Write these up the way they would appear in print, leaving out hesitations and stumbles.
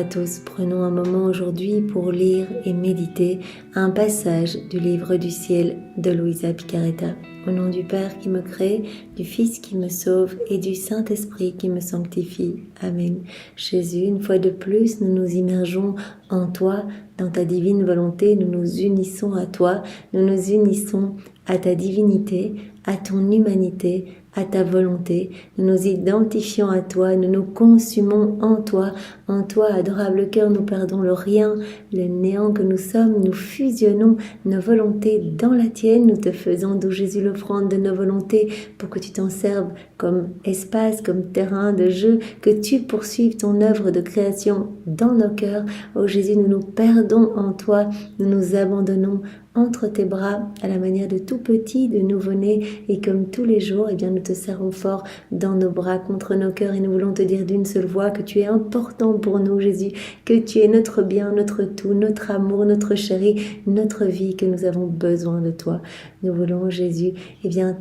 tous, prenons un moment aujourd'hui pour lire et méditer un passage du livre du ciel de Luisa Picarreta. Au nom du Père qui me crée, du Fils qui me sauve et du Saint-Esprit qui me sanctifie. Amen. Jésus, une fois de plus, nous nous immergeons en toi, dans ta divine volonté, nous nous unissons à toi, nous nous unissons à ta divinité, à ton humanité, à ta volonté. Nous nous identifions à toi, nous nous consumons en toi, adorable cœur, nous perdons le rien, le néant que nous sommes, nous fusionnons nos volontés dans la tienne, nous te faisons, d'où Jésus, l'offrande de nos volontés pour que tu t'en serves comme espace, comme terrain de jeu, que tu poursuives ton œuvre de création dans nos cœurs. Ô Jésus, nous nous perdons en toi, nous nous abandonnons entre tes bras à la manière de tout petit, de nouveau-né, et comme tous les jours, nous te serrons fort dans nos bras contre nos cœurs et nous voulons te dire d'une seule voix que tu es important pour nous, Jésus, que tu es notre bien, notre tout, notre amour, notre chéri, notre vie, que nous avons besoin de toi. Nous voulons, Jésus,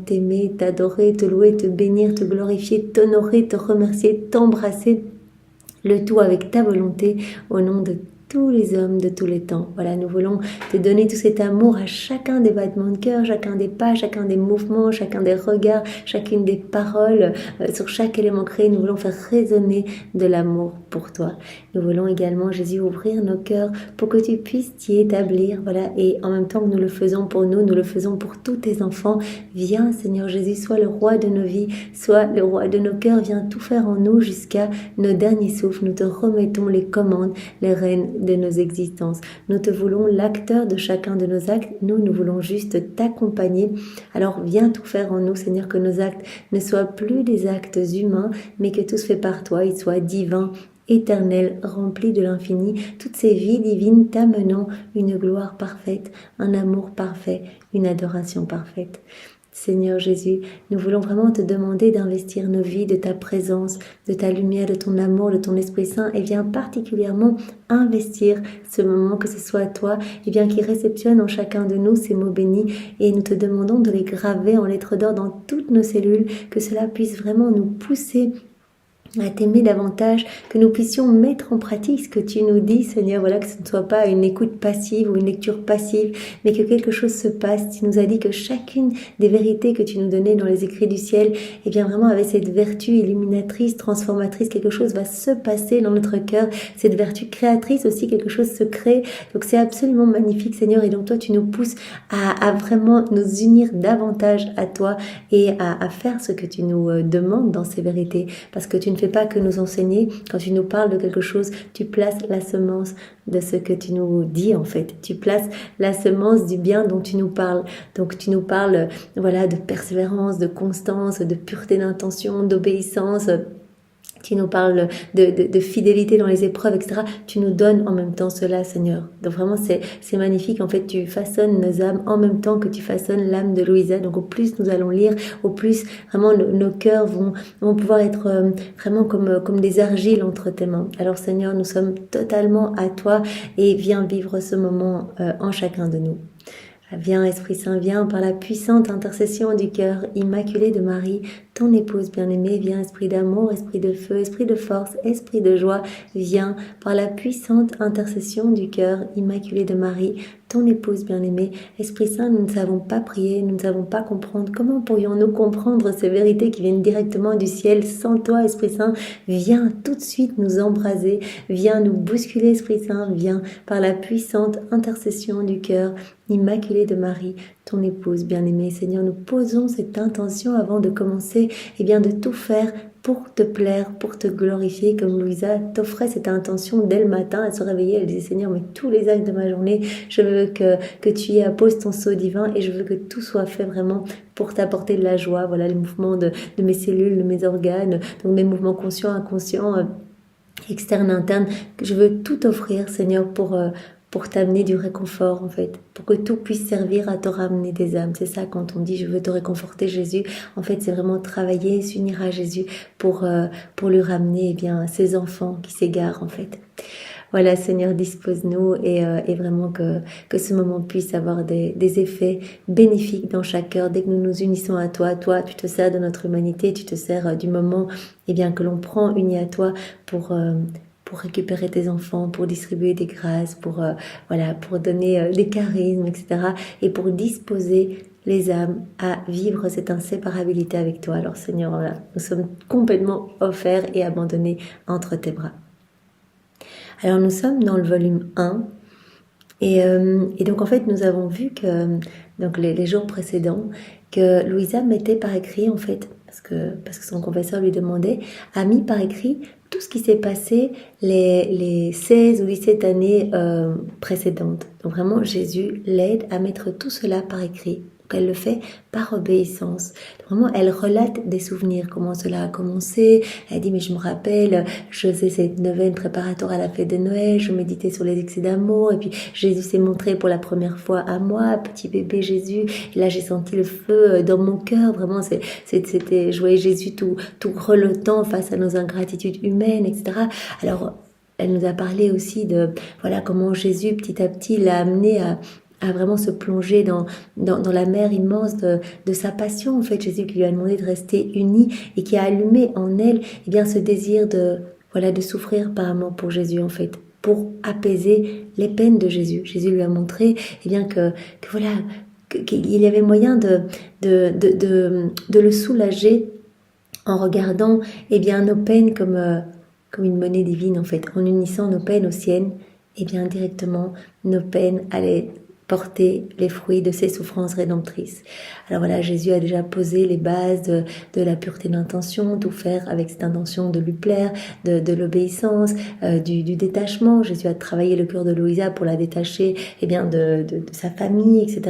t'aimer, t'adorer, te louer, te bénir, te glorifier, t'honorer, te remercier, t'embrasser, le tout avec ta volonté, au nom de tous les hommes de tous les temps. Voilà, nous voulons te donner tout cet amour à chacun des battements de cœur, chacun des pas, chacun des mouvements, chacun des regards, chacune des paroles, sur chaque élément créé, nous voulons faire résonner de l'amour pour toi. Nous voulons également, Jésus, ouvrir nos cœurs pour que tu puisses t'y établir, voilà, et en même temps que nous le faisons pour nous le faisons pour tous tes enfants. Viens, Seigneur Jésus, sois le roi de nos vies, sois le roi de nos cœurs, viens tout faire en nous jusqu'à nos derniers souffles. Nous te remettons les commandes, les rênes de nos existences. Nous te voulons l'acteur de chacun de nos actes. Nous voulons juste t'accompagner. Alors viens tout faire en nous, Seigneur, que nos actes ne soient plus des actes humains, mais que tout se fait par toi, ils soient divins, éternel, rempli de l'infini, toutes ces vies divines t'amenant une gloire parfaite, un amour parfait, une adoration parfaite. Seigneur Jésus, nous voulons vraiment te demander d'investir nos vies de ta présence, de ta lumière, de ton amour, de ton Esprit Saint, et viens particulièrement investir ce moment, que ce soit toi, qui réceptionne en chacun de nous ces mots bénis, et nous te demandons de les graver en lettres d'or dans toutes nos cellules, que cela puisse vraiment nous pousser à t'aimer davantage, que nous puissions mettre en pratique ce que tu nous dis, Seigneur, voilà, que ce ne soit pas une écoute passive ou une lecture passive, mais que quelque chose se passe. Tu nous as dit que chacune des vérités que tu nous donnais dans les écrits du ciel, vraiment avec cette vertu illuminatrice, transformatrice, quelque chose va se passer dans notre cœur, cette vertu créatrice aussi, quelque chose se crée. Donc c'est absolument magnifique, Seigneur, et donc toi tu nous pousses à vraiment nous unir davantage à toi et à faire ce que tu nous demandes dans ces vérités, parce que tu ne fais pas que nous enseigner. Quand tu nous parles de quelque chose, tu places la semence de ce que tu nous dis en fait. Tu places la semence du bien dont tu nous parles. Donc tu nous parles de persévérance, de constance, de pureté d'intention, d'obéissance. Tu nous parles de fidélité dans les épreuves, etc. Tu nous donnes en même temps cela, Seigneur. Donc vraiment, c'est magnifique. En fait, tu façonnes nos âmes en même temps que tu façonnes l'âme de Luisa. Donc au plus nous allons lire, au plus vraiment nos cœurs vont pouvoir être vraiment comme des argiles entre tes mains. Alors Seigneur, nous sommes totalement à toi et viens vivre ce moment en chacun de nous. Viens Esprit Saint, viens par la puissante intercession du cœur immaculé de Marie, ton épouse bien-aimée. Viens Esprit d'amour, Esprit de feu, Esprit de force, Esprit de joie. Viens par la puissante intercession du cœur immaculé de Marie, ton épouse bien-aimée. Esprit Saint, nous ne savons pas prier, nous ne savons pas comprendre. Comment pourrions-nous comprendre ces vérités qui viennent directement du ciel sans toi, Esprit Saint? Viens tout de suite nous embraser, viens nous bousculer, Esprit Saint, viens par la puissante intercession du cœur immaculé de Marie, ton épouse bien-aimée. Seigneur, nous posons cette intention avant de commencer, de tout faire pour te plaire, pour te glorifier, comme Luisa t'offrait cette intention dès le matin. Elle se réveillait, elle disait, Seigneur, mais tous les actes de ma journée, je veux que tu y apposes ton sceau divin et je veux que tout soit fait vraiment pour t'apporter de la joie. Voilà les mouvements de mes cellules, de mes organes, donc mes mouvements conscients, inconscients, externes, internes. Je veux tout offrir, Seigneur, pour t'amener du réconfort en fait, pour que tout puisse servir à te ramener des âmes. C'est ça quand on dit je veux te réconforter Jésus, en fait c'est vraiment travailler, s'unir à Jésus pour lui ramener ses enfants qui s'égarent en fait. Voilà Seigneur, dispose-nous et vraiment que ce moment puisse avoir des effets bénéfiques dans chaque cœur. Dès que nous nous unissons à toi, tu te sers de notre humanité, tu te sers du moment que l'on prend uni à toi pour récupérer tes enfants, pour distribuer des grâces, pour donner des charismes, etc. Et pour disposer les âmes à vivre cette inséparabilité avec toi. Alors Seigneur, voilà, nous sommes complètement offerts et abandonnés entre tes bras. Alors nous sommes dans le volume 1 et donc en fait nous avons vu que donc les jours précédents que Louisa mettait par écrit en fait parce que son confesseur lui demandait, a mis par écrit tout ce qui s'est passé les 16 ou 17 années précédentes. Donc vraiment Jésus l'aide à mettre tout cela par écrit. Donc elle le fait par obéissance. Vraiment, elle relate des souvenirs, comment cela a commencé. Elle dit, mais je me rappelle, je faisais cette neuvaine préparatoire à la fête de Noël, je méditais sur les excès d'amour, et puis Jésus s'est montré pour la première fois à moi, petit bébé Jésus, et là j'ai senti le feu dans mon cœur. Vraiment, c'était, je voyais Jésus tout grelottant face à nos ingratitudes humaines, etc. Alors, elle nous a parlé aussi de, voilà, comment Jésus, petit à petit, l'a amené à vraiment se plonger dans la mer immense de sa passion. En fait, Jésus qui lui a demandé de rester uni et qui a allumé en elle ce désir de souffrir par amour pour Jésus, en fait, pour apaiser les peines de Jésus. Jésus lui a montré qu'il y avait moyen de le soulager en regardant nos peines comme une monnaie divine, en fait, en unissant nos peines aux siennes. Directement, nos peines allaient porter les fruits de ses souffrances rédemptrices. Alors voilà, Jésus a déjà posé les bases de la pureté d'intention, tout faire avec cette intention de lui plaire, de l'obéissance, du détachement. Jésus a travaillé le cœur de Louisa pour la détacher de sa famille, etc.,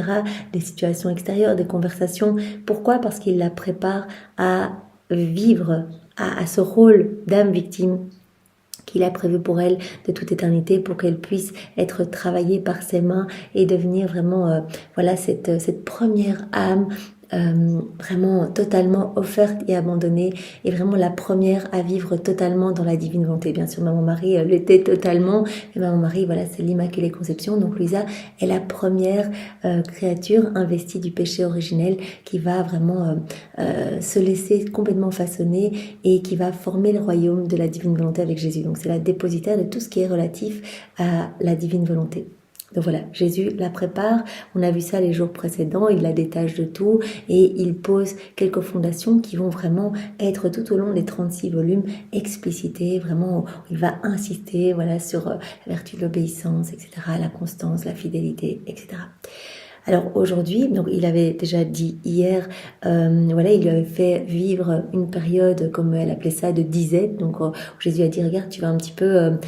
des situations extérieures, des conversations. Pourquoi ? Parce qu'il la prépare à vivre à ce rôle d'âme victime qu'il a prévu pour elle de toute éternité, pour qu'elle puisse être travaillée par ses mains et devenir vraiment cette première âme vraiment totalement offerte et abandonnée, et vraiment la première à vivre totalement dans la divine volonté. Bien sûr, Maman Marie l'était totalement, et Maman Marie, voilà, c'est l'Immaculée Conception. Donc Louisa est la première créature investie du péché originel qui va vraiment se laisser complètement façonner et qui va former le royaume de la divine volonté avec Jésus. Donc c'est la dépositaire de tout ce qui est relatif à la divine volonté. Donc voilà, Jésus la prépare, on a vu ça les jours précédents, il la détache de tout et il pose quelques fondations qui vont vraiment être tout au long des 36 volumes explicitées, vraiment il va insister sur la vertu de l'obéissance, etc., la constance, la fidélité, etc. Alors aujourd'hui, donc il avait déjà dit hier, il lui avait fait vivre une période, comme elle appelait ça, de disette. Donc Jésus a dit, regarde, tu vas un petit peu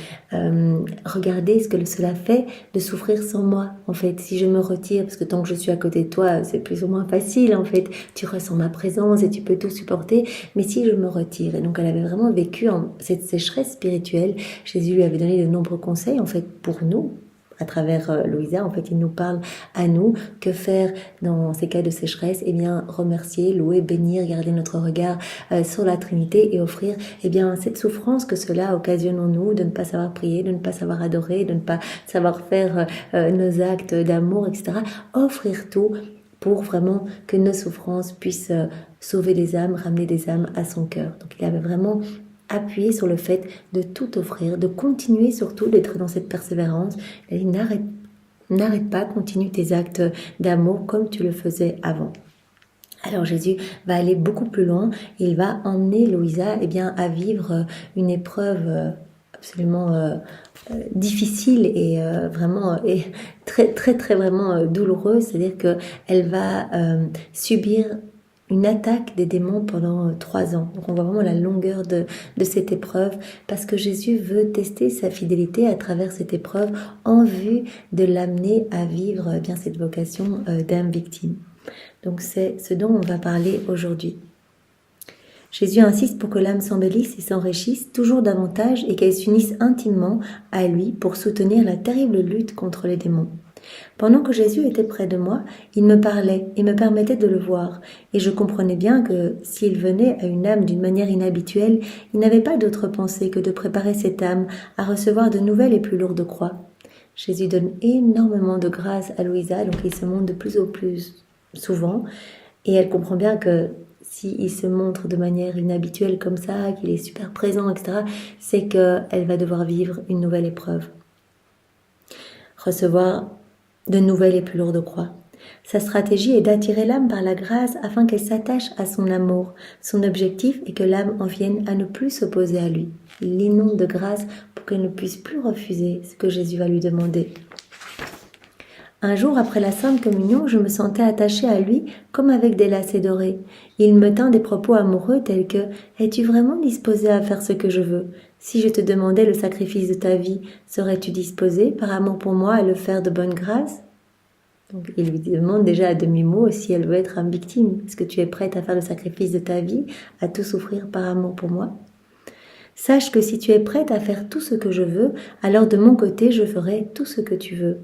regarder ce que cela fait de souffrir sans moi. En fait, si je me retire, parce que tant que je suis à côté de toi, c'est plus ou moins facile. En fait, tu ressens ma présence et tu peux tout supporter. Mais si je me retire, et donc elle avait vraiment vécu cette sécheresse spirituelle. Jésus lui avait donné de nombreux conseils, en fait, pour nous. À travers Louisa, en fait, il nous parle à nous. Que faire dans ces cas de sécheresse ? Remercier, louer, bénir, garder notre regard sur la Trinité et offrir cette souffrance que cela occasionne en nous, de ne pas savoir prier, de ne pas savoir adorer, de ne pas savoir faire nos actes d'amour, etc. Offrir tout pour vraiment que nos souffrances puissent sauver des âmes, ramener des âmes à son cœur. Donc il avait vraiment appuyer sur le fait de tout offrir, de continuer surtout d'être dans cette persévérance. Il dit, n'arrête pas, continue tes actes d'amour comme tu le faisais avant. Alors Jésus va aller beaucoup plus loin, il va emmener Louisa à vivre une épreuve absolument difficile et vraiment et très très très vraiment douloureuse, c'est-à-dire qu'elle va subir une attaque des démons pendant 3 ans. Donc on voit vraiment la longueur de cette épreuve, parce que Jésus veut tester sa fidélité à travers cette épreuve en vue de l'amener à vivre cette vocation d'âme victime. Donc c'est ce dont on va parler aujourd'hui. Jésus insiste pour que l'âme s'embellisse et s'enrichisse toujours davantage et qu'elle s'unisse intimement à lui pour soutenir la terrible lutte contre les démons. Pendant que Jésus était près de moi, il me parlait et me permettait de le voir, et je comprenais bien que s'il venait à une âme d'une manière inhabituelle, il n'avait pas d'autre pensée que de préparer cette âme à recevoir de nouvelles et plus lourdes croix. Jésus donne énormément de grâce à Louisa, donc il se montre de plus en plus souvent, et elle comprend bien que s'il se montre de manière inhabituelle comme ça, qu'il est super présent, etc., c'est qu'elle va devoir vivre une nouvelle épreuve. Recevoir de nouvelles et plus lourdes croix. Sa stratégie est d'attirer l'âme par la grâce afin qu'elle s'attache à son amour. Son objectif est que l'âme en vienne à ne plus s'opposer à lui. Il l'inonde de grâce pour qu'elle ne puisse plus refuser ce que Jésus va lui demander. Un jour après la Sainte Communion, je me sentais attachée à lui comme avec des lacets dorés. Il me tint des propos amoureux tels que « Es-tu vraiment disposée à faire ce que je veux ? Si je te demandais le sacrifice de ta vie, serais-tu disposée, par amour pour moi, à le faire de bonne grâce ?» Donc, il lui demande déjà à demi-mot si elle veut être une victime. Est-ce que tu es prête à faire le sacrifice de ta vie, à tout souffrir par amour pour moi ? Sache que si tu es prête à faire tout ce que je veux, alors de mon côté, je ferai tout ce que tu veux.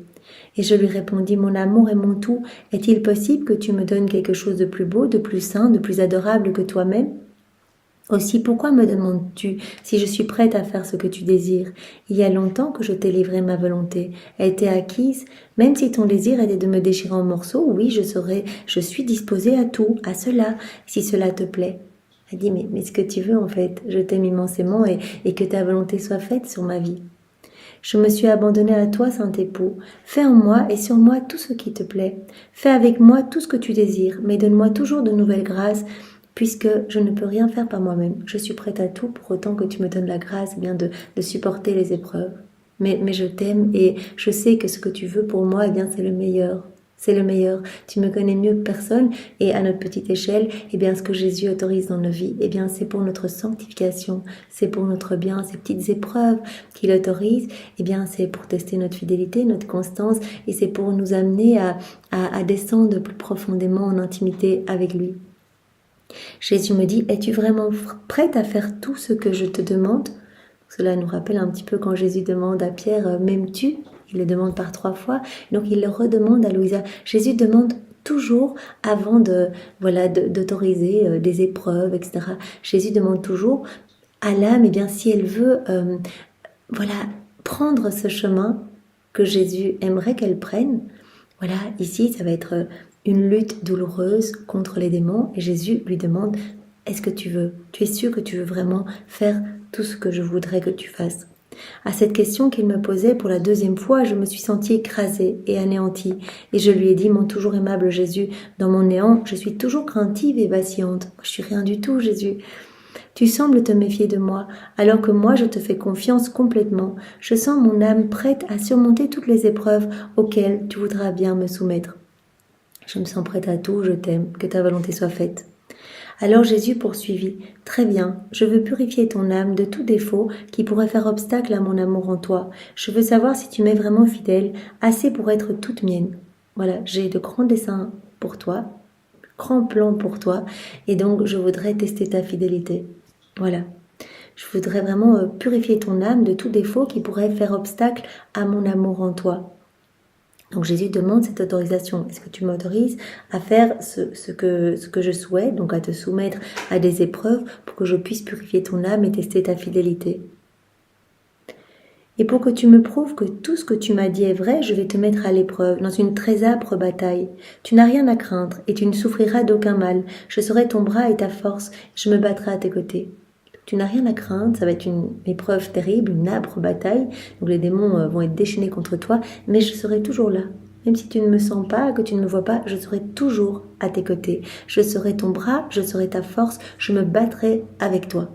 Et je lui répondis, mon amour et mon tout, est-il possible que tu me donnes quelque chose de plus beau, de plus saint, de plus adorable que toi-même ? Aussi, pourquoi me demandes-tu si je suis prête à faire ce que tu désires ? Il y a longtemps que je t'ai livré ma volonté. Elle t'est acquise, même si ton désir était de me déchirer en morceaux, oui, je suis disposée à tout, à cela, si cela te plaît. Elle dit, mais ce que tu veux en fait, je t'aime immensément et que ta volonté soit faite sur ma vie. Je me suis abandonnée à toi, Saint Époux. Fais en moi et sur moi tout ce qui te plaît. Fais avec moi tout ce que tu désires, mais donne-moi toujours de nouvelles grâces, puisque je ne peux rien faire par moi-même. Je suis prête à tout pour autant que tu me donnes la grâce eh bien de supporter les épreuves. Mais je t'aime et je sais que ce que tu veux pour moi, eh bien c'est le meilleur. C'est le meilleur. Tu me connais mieux que personne et à notre petite échelle, eh bien, ce que Jésus autorise dans nos vies, eh bien, c'est pour notre sanctification, c'est pour notre bien, ces petites épreuves qu'il autorise, eh bien, c'est pour tester notre fidélité, notre constance et c'est pour nous amener à descendre plus profondément en intimité avec lui. Jésus me dit, es-tu vraiment prête à faire tout ce que je te demande ? Cela nous rappelle un petit peu quand Jésus demande à Pierre, m'aimes-tu ? Il le demande par 3 fois, donc il le redemande à Louisa. Jésus demande toujours avant d'autoriser des épreuves, etc. Jésus demande toujours à l'âme, eh bien, si elle veut prendre ce chemin que Jésus aimerait qu'elle prenne. Voilà, ici, ça va être une lutte douloureuse contre les démons et Jésus lui demande, est-ce que tu veux ? Tu es sûr que tu veux vraiment faire tout ce que je voudrais que tu fasses ? À cette question qu'il me posait pour la 2e fois, je me suis sentie écrasée et anéantie. Et je lui ai dit, mon toujours aimable Jésus, dans mon néant, je suis toujours craintive et vacillante. Je suis rien du tout, Jésus. Tu sembles te méfier de moi, alors que moi je te fais confiance complètement. Je sens mon âme prête à surmonter toutes les épreuves auxquelles tu voudras bien me soumettre. Je me sens prête à tout, je t'aime, que ta volonté soit faite. Alors Jésus poursuivit, « Très bien, je veux purifier ton âme de tout défaut qui pourrait faire obstacle à mon amour en toi. Je veux savoir si tu m'es vraiment fidèle, assez pour être toute mienne. Voilà, j'ai de grands desseins pour toi, grands plans pour toi, et donc je voudrais tester ta fidélité. Voilà, je voudrais vraiment purifier ton âme de tout défaut qui pourrait faire obstacle à mon amour en toi. » Donc Jésus demande cette autorisation. Est-ce que tu m'autorises à faire ce que je souhaite, donc à te soumettre à des épreuves pour que je puisse purifier ton âme et tester ta fidélité ? Et pour que tu me prouves que tout ce que tu m'as dit est vrai, je vais te mettre à l'épreuve dans une très âpre bataille. Tu n'as rien à craindre et tu ne souffriras d'aucun mal. Je serai ton bras et ta force, je me battrai à tes côtés. Tu n'as rien à craindre, ça va être une épreuve terrible, une âpre bataille. Donc les démons vont être déchaînés contre toi, mais je serai toujours là. Même si tu ne me sens pas, que tu ne me vois pas, je serai toujours à tes côtés. Je serai ton bras, je serai ta force, je me battrai avec toi.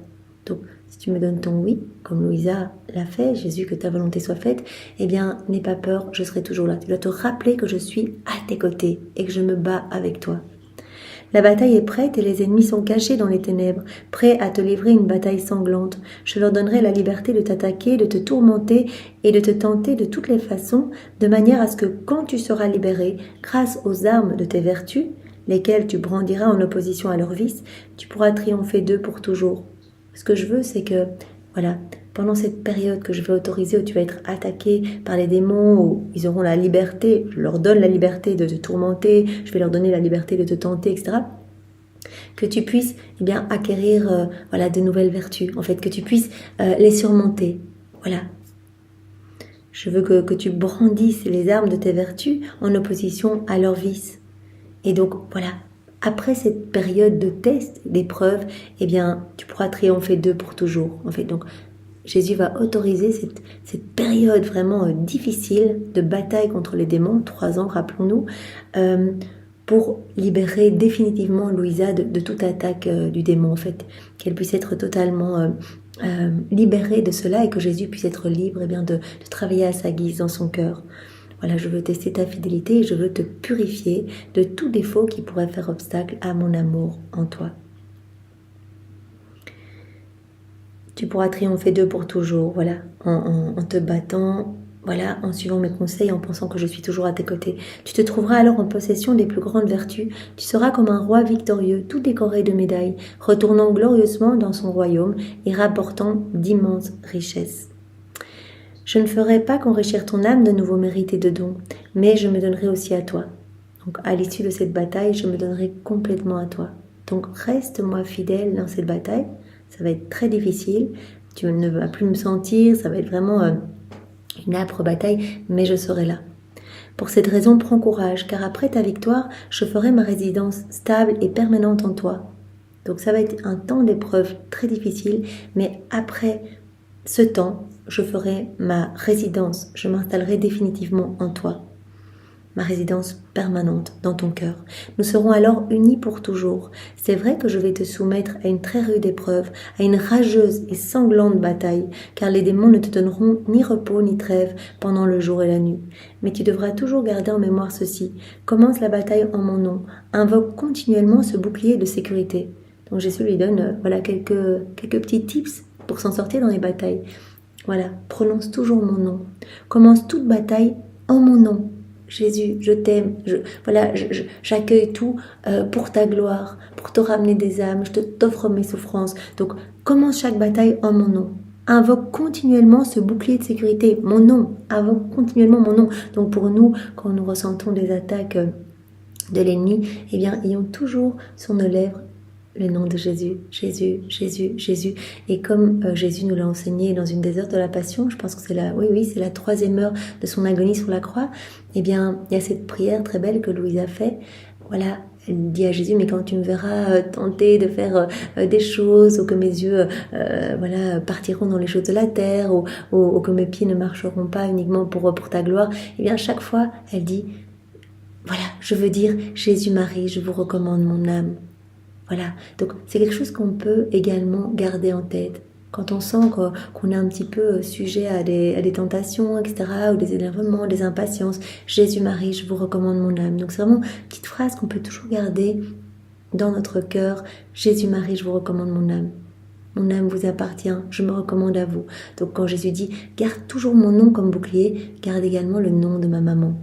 Donc si tu me donnes ton oui, comme Louisa l'a fait, Jésus, que ta volonté soit faite, eh bien n'aie pas peur, je serai toujours là. Tu dois te rappeler que je suis à tes côtés et que je me bats avec toi. La bataille est prête et les ennemis sont cachés dans les ténèbres, prêts à te livrer une bataille sanglante. Je leur donnerai la liberté de t'attaquer, de te tourmenter et de te tenter de toutes les façons, de manière à ce que quand tu seras libéré, grâce aux armes de tes vertus, lesquelles tu brandiras en opposition à leurs vices, tu pourras triompher d'eux pour toujours. Ce que je veux, c'est que, pendant cette période que je vais autoriser où tu vas être attaqué par les démons, où ils auront la liberté, je leur donne la liberté de te tourmenter, je vais leur donner la liberté de te tenter, etc. Que tu puisses acquérir de nouvelles vertus, en fait, que tu puisses les surmonter. Voilà. Je veux que tu brandisses les armes de tes vertus en opposition à leurs vices. Et donc, après cette période de test, d'épreuve, eh bien, tu pourras triompher d'eux pour toujours. En fait, donc, Jésus va autoriser cette période vraiment difficile de bataille contre les démons, 3 ans, rappelons-nous, pour libérer définitivement Louisa de toute attaque du démon, en fait, qu'elle puisse être totalement libérée de cela et que Jésus puisse être libre de travailler à sa guise dans son cœur. Voilà, je veux tester ta fidélité et je veux te purifier de tout défaut qui pourrait faire obstacle à mon amour en toi. Tu pourras triompher d'eux pour toujours, voilà, en te battant, voilà, en suivant mes conseils, en pensant que je suis toujours à tes côtés. Tu te trouveras alors en possession des plus grandes vertus. Tu seras comme un roi victorieux, tout décoré de médailles, retournant glorieusement dans son royaume et rapportant d'immenses richesses. Je ne ferai pas qu'enrichir ton âme de nouveaux mérites et de dons, mais je me donnerai aussi à toi. Donc, à l'issue de cette bataille, je me donnerai complètement à toi. Donc, reste-moi fidèle dans cette bataille. Ça va être très difficile. Tu ne vas plus me sentir. Ça va être vraiment une âpre bataille, mais je serai là. Pour cette raison, prends courage, car après ta victoire, je ferai ma résidence stable et permanente en toi. Donc, ça va être un temps d'épreuve très difficile, mais après ce temps, je ferai ma résidence, je m'installerai définitivement en toi, ma résidence permanente dans ton cœur. Nous serons alors unis pour toujours. C'est vrai que je vais te soumettre à une très rude épreuve, à une rageuse et sanglante bataille, car les démons ne te donneront ni repos ni trêve pendant le jour et la nuit. Mais tu devras toujours garder en mémoire ceci. Commence la bataille en mon nom, invoque continuellement ce bouclier de sécurité. Donc Jésus lui donne quelques petits tips pour s'en sortir dans les batailles. Voilà, prononce toujours mon nom. Commence toute bataille en mon nom. Jésus, je t'aime. J'accueille tout pour ta gloire, pour te ramener des âmes. Je t'offre mes souffrances. Donc, commence chaque bataille en mon nom. Invoque continuellement ce bouclier de sécurité, mon nom. Invoque continuellement mon nom. Donc, pour nous, quand nous ressentons des attaques de l'ennemi, eh bien, ayons toujours sur nos lèvres le nom de Jésus, Jésus, Jésus, Jésus. Et comme Jésus nous l'a enseigné dans une des heures de la Passion, je pense que c'est la 3e heure de son agonie sur la croix, eh bien, il y a cette prière très belle que Louise a fait. Voilà, elle dit à Jésus, mais quand tu me verras tenter de faire des choses, ou que mes yeux partiront dans les choses de la terre, ou que mes pieds ne marcheront pas uniquement pour ta gloire, eh bien, chaque fois, elle dit, voilà, je veux dire, Jésus-Marie, je vous recommande mon âme. Voilà, donc c'est quelque chose qu'on peut également garder en tête. Quand on sent qu'on est un petit peu sujet à des tentations, etc., ou des énervements, des impatiences, Jésus-Marie, je vous recommande mon âme. Donc c'est vraiment une petite phrase qu'on peut toujours garder dans notre cœur. Jésus-Marie, je vous recommande mon âme. Mon âme vous appartient, je me recommande à vous. Donc quand Jésus dit, garde toujours mon nom comme bouclier, garde également le nom de ma maman.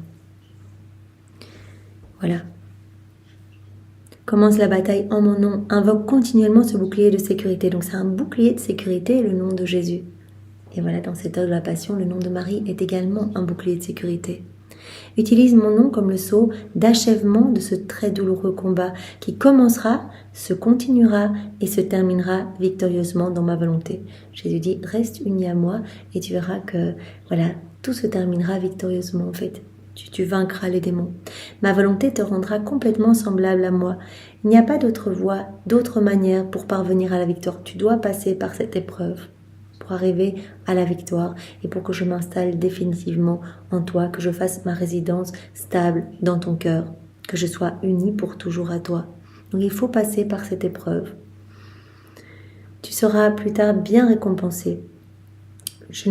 Voilà. Commence la bataille en mon nom, invoque continuellement ce bouclier de sécurité. Donc c'est un bouclier de sécurité, le nom de Jésus. Et voilà, dans cette heure de la Passion, le nom de Marie est également un bouclier de sécurité. Utilise mon nom comme le sceau d'achèvement de ce très douloureux combat qui commencera, se continuera et se terminera victorieusement dans ma volonté. Jésus dit, reste uni à moi et tu verras que voilà, tout se terminera victorieusement en fait. Tu vaincras les démons. Ma volonté te rendra complètement semblable à moi. Il n'y a pas d'autre voie, d'autre manière pour parvenir à la victoire. Tu dois passer par cette épreuve pour arriver à la victoire et pour que je m'installe définitivement en toi, que je fasse ma résidence stable dans ton cœur, que je sois unie pour toujours à toi. Donc il faut passer par cette épreuve. Tu seras plus tard bien récompensé. Je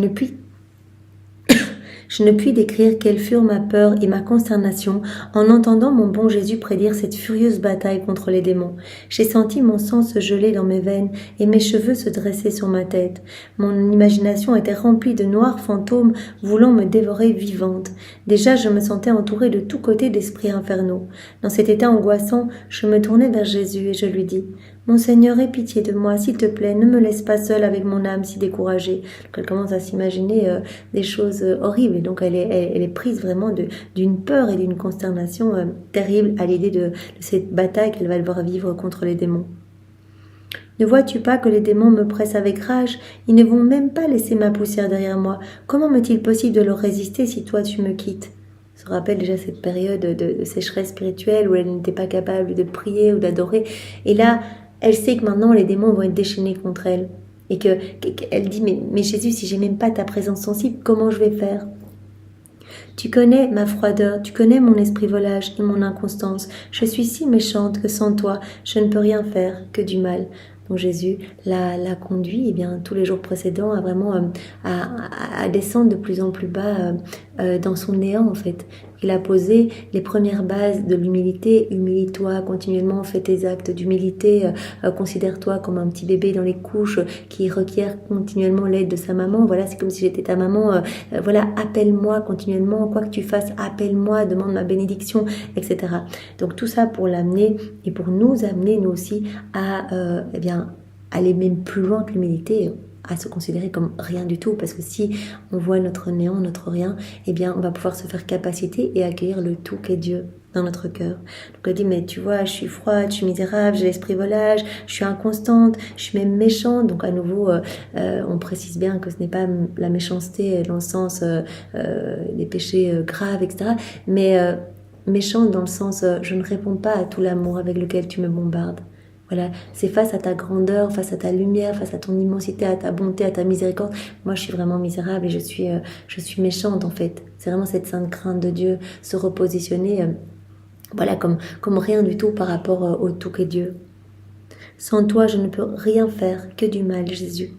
ne puis décrire quelles furent ma peur et ma consternation en entendant mon bon Jésus prédire cette furieuse bataille contre les démons. J'ai senti mon sang se geler dans mes veines et mes cheveux se dresser sur ma tête. Mon imagination était remplie de noirs fantômes voulant me dévorer vivante. Déjà, je me sentais entourée de tous côtés d'esprits infernaux. Dans cet état angoissant, je me tournai vers Jésus et je lui dis « Mon Seigneur, aie pitié de moi, s'il te plaît, ne me laisse pas seule avec mon âme si découragée. » Donc elle commence à s'imaginer des choses horribles et donc elle est prise vraiment d'une peur et d'une consternation terrible à l'idée de cette bataille qu'elle va devoir vivre contre les démons. « Ne vois-tu pas que les démons me pressent avec rage? Ils ne vont même pas laisser ma poussière derrière moi. Comment m'est-il possible de leur résister si toi tu me quittes ?» se rappelle déjà cette période de sécheresse spirituelle où elle n'était pas capable de prier ou d'adorer. Et là, elle sait que maintenant les démons vont être déchaînés contre elle. Et qu'elle dit, mais Jésus, si j'ai même pas ta présence sensible, comment je vais faire? Tu connais ma froideur, tu connais mon esprit volage et mon inconstance. Je suis si méchante que sans toi, je ne peux rien faire que du mal. Donc Jésus l'a conduit tous les jours précédents à vraiment à descendre de plus en plus bas dans son néant en fait. Il a posé les premières bases de l'humilité. Humilie-toi continuellement, fais tes actes d'humilité, considère-toi comme un petit bébé dans les couches qui requiert continuellement l'aide de sa maman. Voilà, c'est comme si j'étais ta maman. Voilà, appelle-moi continuellement, quoi que tu fasses, appelle-moi, demande ma bénédiction, etc. Donc tout ça pour l'amener et pour nous amener nous aussi à aller même plus loin que l'humilité, à se considérer comme rien du tout, parce que si on voit notre néant, notre rien, on va pouvoir se faire capacité et accueillir le tout qu'est Dieu dans notre cœur. Donc elle dit, mais tu vois, je suis froide, je suis misérable, j'ai l'esprit volage, je suis inconstante, je suis même méchante. Donc à nouveau, on précise bien que ce n'est pas la méchanceté dans le sens des péchés graves, etc. Mais méchante dans le sens, je ne réponds pas à tout l'amour avec lequel tu me bombardes. Voilà, c'est face à ta grandeur, face à ta lumière, face à ton immensité, à ta bonté, à ta miséricorde. Moi, je suis vraiment misérable et je suis méchante en fait. C'est vraiment cette sainte crainte de Dieu, se repositionner, comme rien du tout par rapport au tout qu'est Dieu. Sans toi, je ne peux rien faire que du mal, Jésus.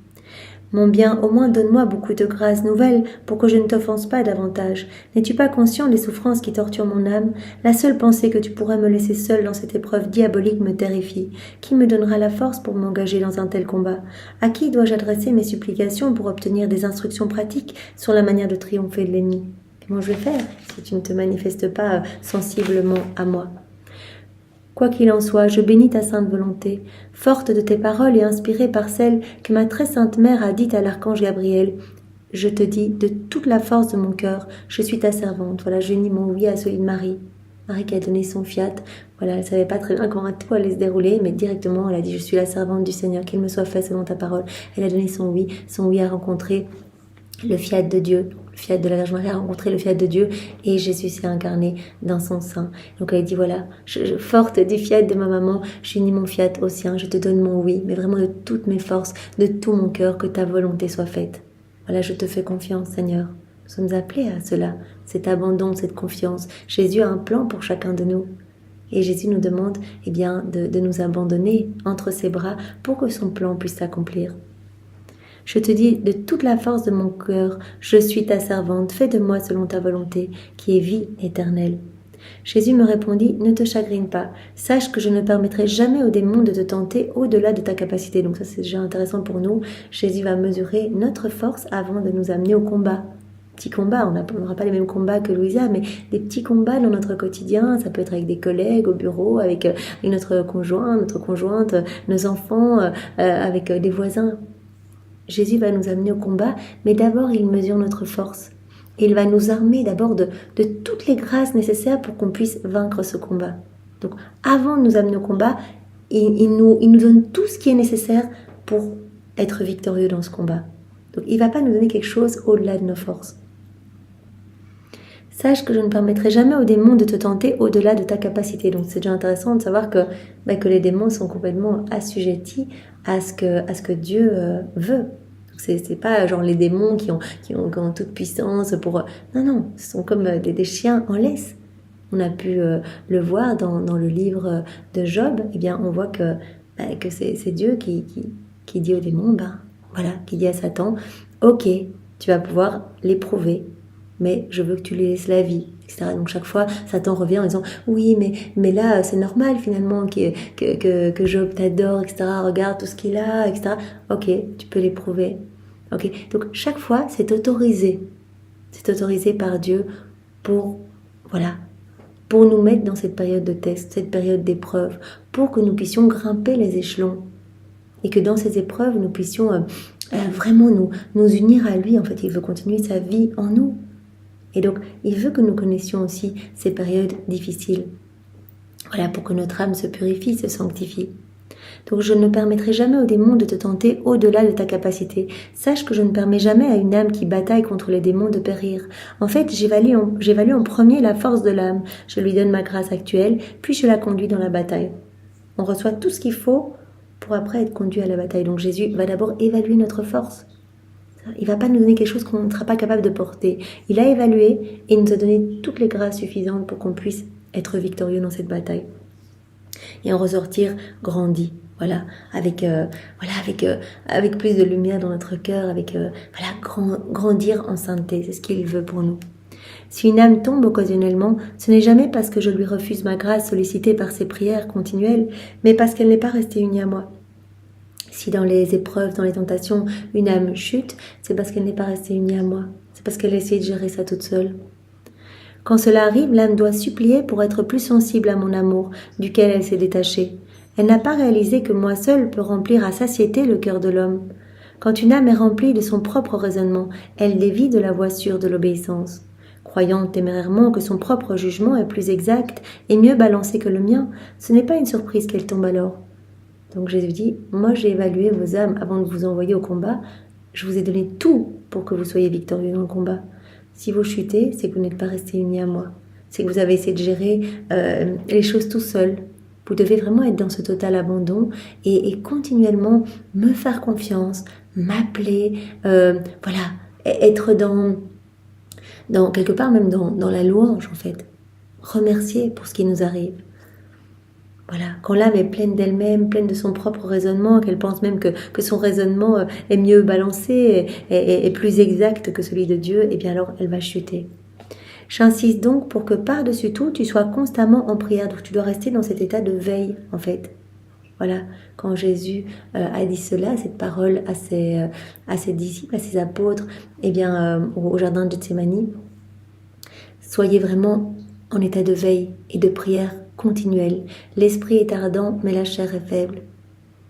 Mon bien, au moins donne-moi beaucoup de grâces nouvelles pour que je ne t'offense pas davantage. N'es-tu pas conscient des souffrances qui torturent mon âme? La seule pensée que tu pourrais me laisser seule dans cette épreuve diabolique me terrifie. Qui me donnera la force pour m'engager dans un tel combat? À qui dois-je adresser mes supplications pour obtenir des instructions pratiques sur la manière de triompher de l'ennemi? Comment je vais faire si tu ne te manifestes pas sensiblement à moi? Quoi qu'il en soit, je bénis ta sainte volonté, forte de tes paroles et inspirée par celle que ma très sainte mère a dite à l'archange Gabriel. Je te dis, de toute la force de mon cœur, je suis ta servante. Voilà, je unis mon oui à celui de Marie. Marie qui a donné son fiat. Voilà, elle ne savait pas très bien comment tout allait se dérouler, mais directement, elle a dit, je suis la servante du Seigneur, qu'il me soit fait selon ta parole. Elle a donné son oui a rencontré le fiat de Dieu, le fiat de la Vierge Marie a rencontré le fiat de Dieu et Jésus s'est incarné dans son sein. Donc elle dit voilà, forte du fiat de ma maman, j'unis mon fiat au sien, je te donne mon oui, mais vraiment de toutes mes forces, de tout mon cœur, que ta volonté soit faite. Voilà, je te fais confiance Seigneur. Nous sommes appelés à cela, cet abandon, cette confiance. Jésus a un plan pour chacun de nous. Et Jésus nous demande de nous abandonner entre ses bras pour que son plan puisse s'accomplir. Je te dis de toute la force de mon cœur, je suis ta servante, fais de moi selon ta volonté, qui est vie éternelle. Jésus me répondit, ne te chagrine pas, sache que je ne permettrai jamais aux démons de te tenter au-delà de ta capacité. Donc ça c'est déjà intéressant pour nous. Jésus va mesurer notre force avant de nous amener au combat. Petits combats, on n'aura pas les mêmes combats que Louisa, mais des petits combats dans notre quotidien, ça peut être avec des collègues au bureau, avec notre conjoint, notre conjointe, nos enfants, avec des voisins. Jésus va nous amener au combat, mais d'abord il mesure notre force. Et il va nous armer d'abord de toutes les grâces nécessaires pour qu'on puisse vaincre ce combat. Donc avant de nous amener au combat, il nous donne tout ce qui est nécessaire pour être victorieux dans ce combat. Donc il ne va pas nous donner quelque chose au-delà de nos forces. Sache que je ne permettrai jamais aux démons de te tenter au-delà de ta capacité. Donc c'est déjà intéressant de savoir que les démons sont complètement assujettis à ce que Dieu veut. C'est pas genre les démons qui ont toute puissance pour... Non, ce sont comme des chiens en laisse. On a pu le voir dans le livre de Job. On voit que c'est Dieu qui dit aux démons, qui dit à Satan, ok, tu vas pouvoir l'éprouver, mais je veux que tu lui laisses la vie, etc. Donc chaque fois, Satan revient en disant oui, mais là, c'est normal finalement que Job t'adore, etc. Regarde tout ce qu'il a, etc. Ok, tu peux l'éprouver. Ok, donc chaque fois, c'est autorisé. C'est autorisé par Dieu pour nous mettre dans cette période de test, cette période d'épreuve, pour que nous puissions grimper les échelons. Et que dans ces épreuves, nous puissions vraiment nous unir à lui. En fait, il veut continuer sa vie en nous. Et donc, il veut que nous connaissions aussi ces périodes difficiles. Voilà, pour que notre âme se purifie, se sanctifie. Donc je ne permettrai jamais au démon de te tenter au-delà de ta capacité. Sache que je ne permets jamais à une âme qui bataille contre les démons de périr. En fait, j'évalue en premier la force de l'âme. Je lui donne ma grâce actuelle, puis je la conduis dans la bataille. On reçoit tout ce qu'il faut pour après être conduit à la bataille. Donc Jésus va d'abord évaluer notre force. Il ne va pas nous donner quelque chose qu'on ne sera pas capable de porter. Il a évalué et il nous a donné toutes les grâces suffisantes pour qu'on puisse être victorieux dans cette bataille. Et en ressortir grandi. Voilà, avec plus de lumière dans notre cœur, grandir en sainteté, c'est ce qu'il veut pour nous. Si une âme tombe occasionnellement, ce n'est jamais parce que je lui refuse ma grâce sollicitée par ses prières continuelles, mais parce qu'elle n'est pas restée unie à moi. Si dans les épreuves, dans les tentations, une âme chute, c'est parce qu'elle n'est pas restée unie à moi, c'est parce qu'elle a essayé de gérer ça toute seule. Quand cela arrive, l'âme doit supplier pour être plus sensible à mon amour, duquel elle s'est détachée. Elle n'a pas réalisé que moi seule peux remplir à satiété le cœur de l'homme. Quand une âme est remplie de son propre raisonnement, elle dévie de la voie sûre de l'obéissance. Croyant témérairement que son propre jugement est plus exact et mieux balancé que le mien, ce n'est pas une surprise qu'elle tombe alors. Donc Jésus dit, moi j'ai évalué vos âmes avant de vous envoyer au combat, je vous ai donné tout pour que vous soyez victorieux dans le combat. Si vous chutez, c'est que vous n'êtes pas resté unis à moi. C'est que vous avez essayé de gérer les choses tout seul. Vous devez vraiment être dans ce total abandon et continuellement me faire confiance, m'appeler, être dans quelque part même dans la louange en fait. Remercier pour ce qui nous arrive. Voilà, quand l'âme est pleine d'elle-même, pleine de son propre raisonnement, qu'elle pense même que son raisonnement est mieux balancé et plus exact que celui de Dieu, eh bien alors elle va chuter. J'insiste donc pour que par-dessus tout, tu sois constamment en prière. Donc tu dois rester dans cet état de veille, en fait. Voilà, quand Jésus a dit cela, cette parole à ses disciples, à ses apôtres, eh bien, au jardin de Gethsémani, soyez vraiment en état de veille et de prière continuelle. L'esprit est ardent, mais la chair est faible.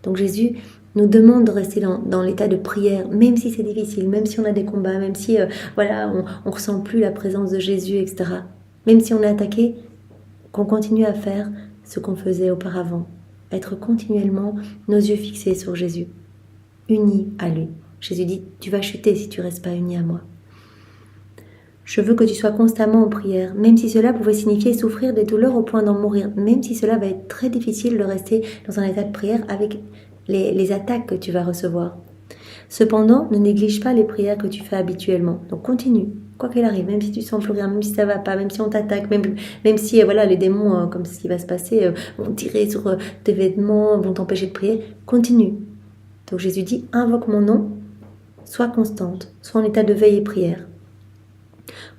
Donc Jésus nous demande de rester dans l'état de prière, même si c'est difficile, même si on a des combats, même si on ressent plus la présence de Jésus, etc. Même si on est attaqué, qu'on continue à faire ce qu'on faisait auparavant. Être continuellement nos yeux fixés sur Jésus, unis à lui. Jésus dit, tu vas chuter si tu restes pas uni à moi. Je veux que tu sois constamment en prière, même si cela pouvait signifier souffrir des douleurs au point d'en mourir, même si cela va être très difficile de rester dans un état de prière avec les attaques que tu vas recevoir. Cependant, ne néglige pas les prières que tu fais habituellement. Donc continue, quoi qu'il arrive, même si tu sens plus rien, même si ça va pas, même si on t'attaque, même si les démons, comme c'est ce qui va se passer, vont tirer sur tes vêtements, vont t'empêcher de prier, continue. Donc Jésus dit, invoque mon nom, sois constante, sois en état de veille et prière.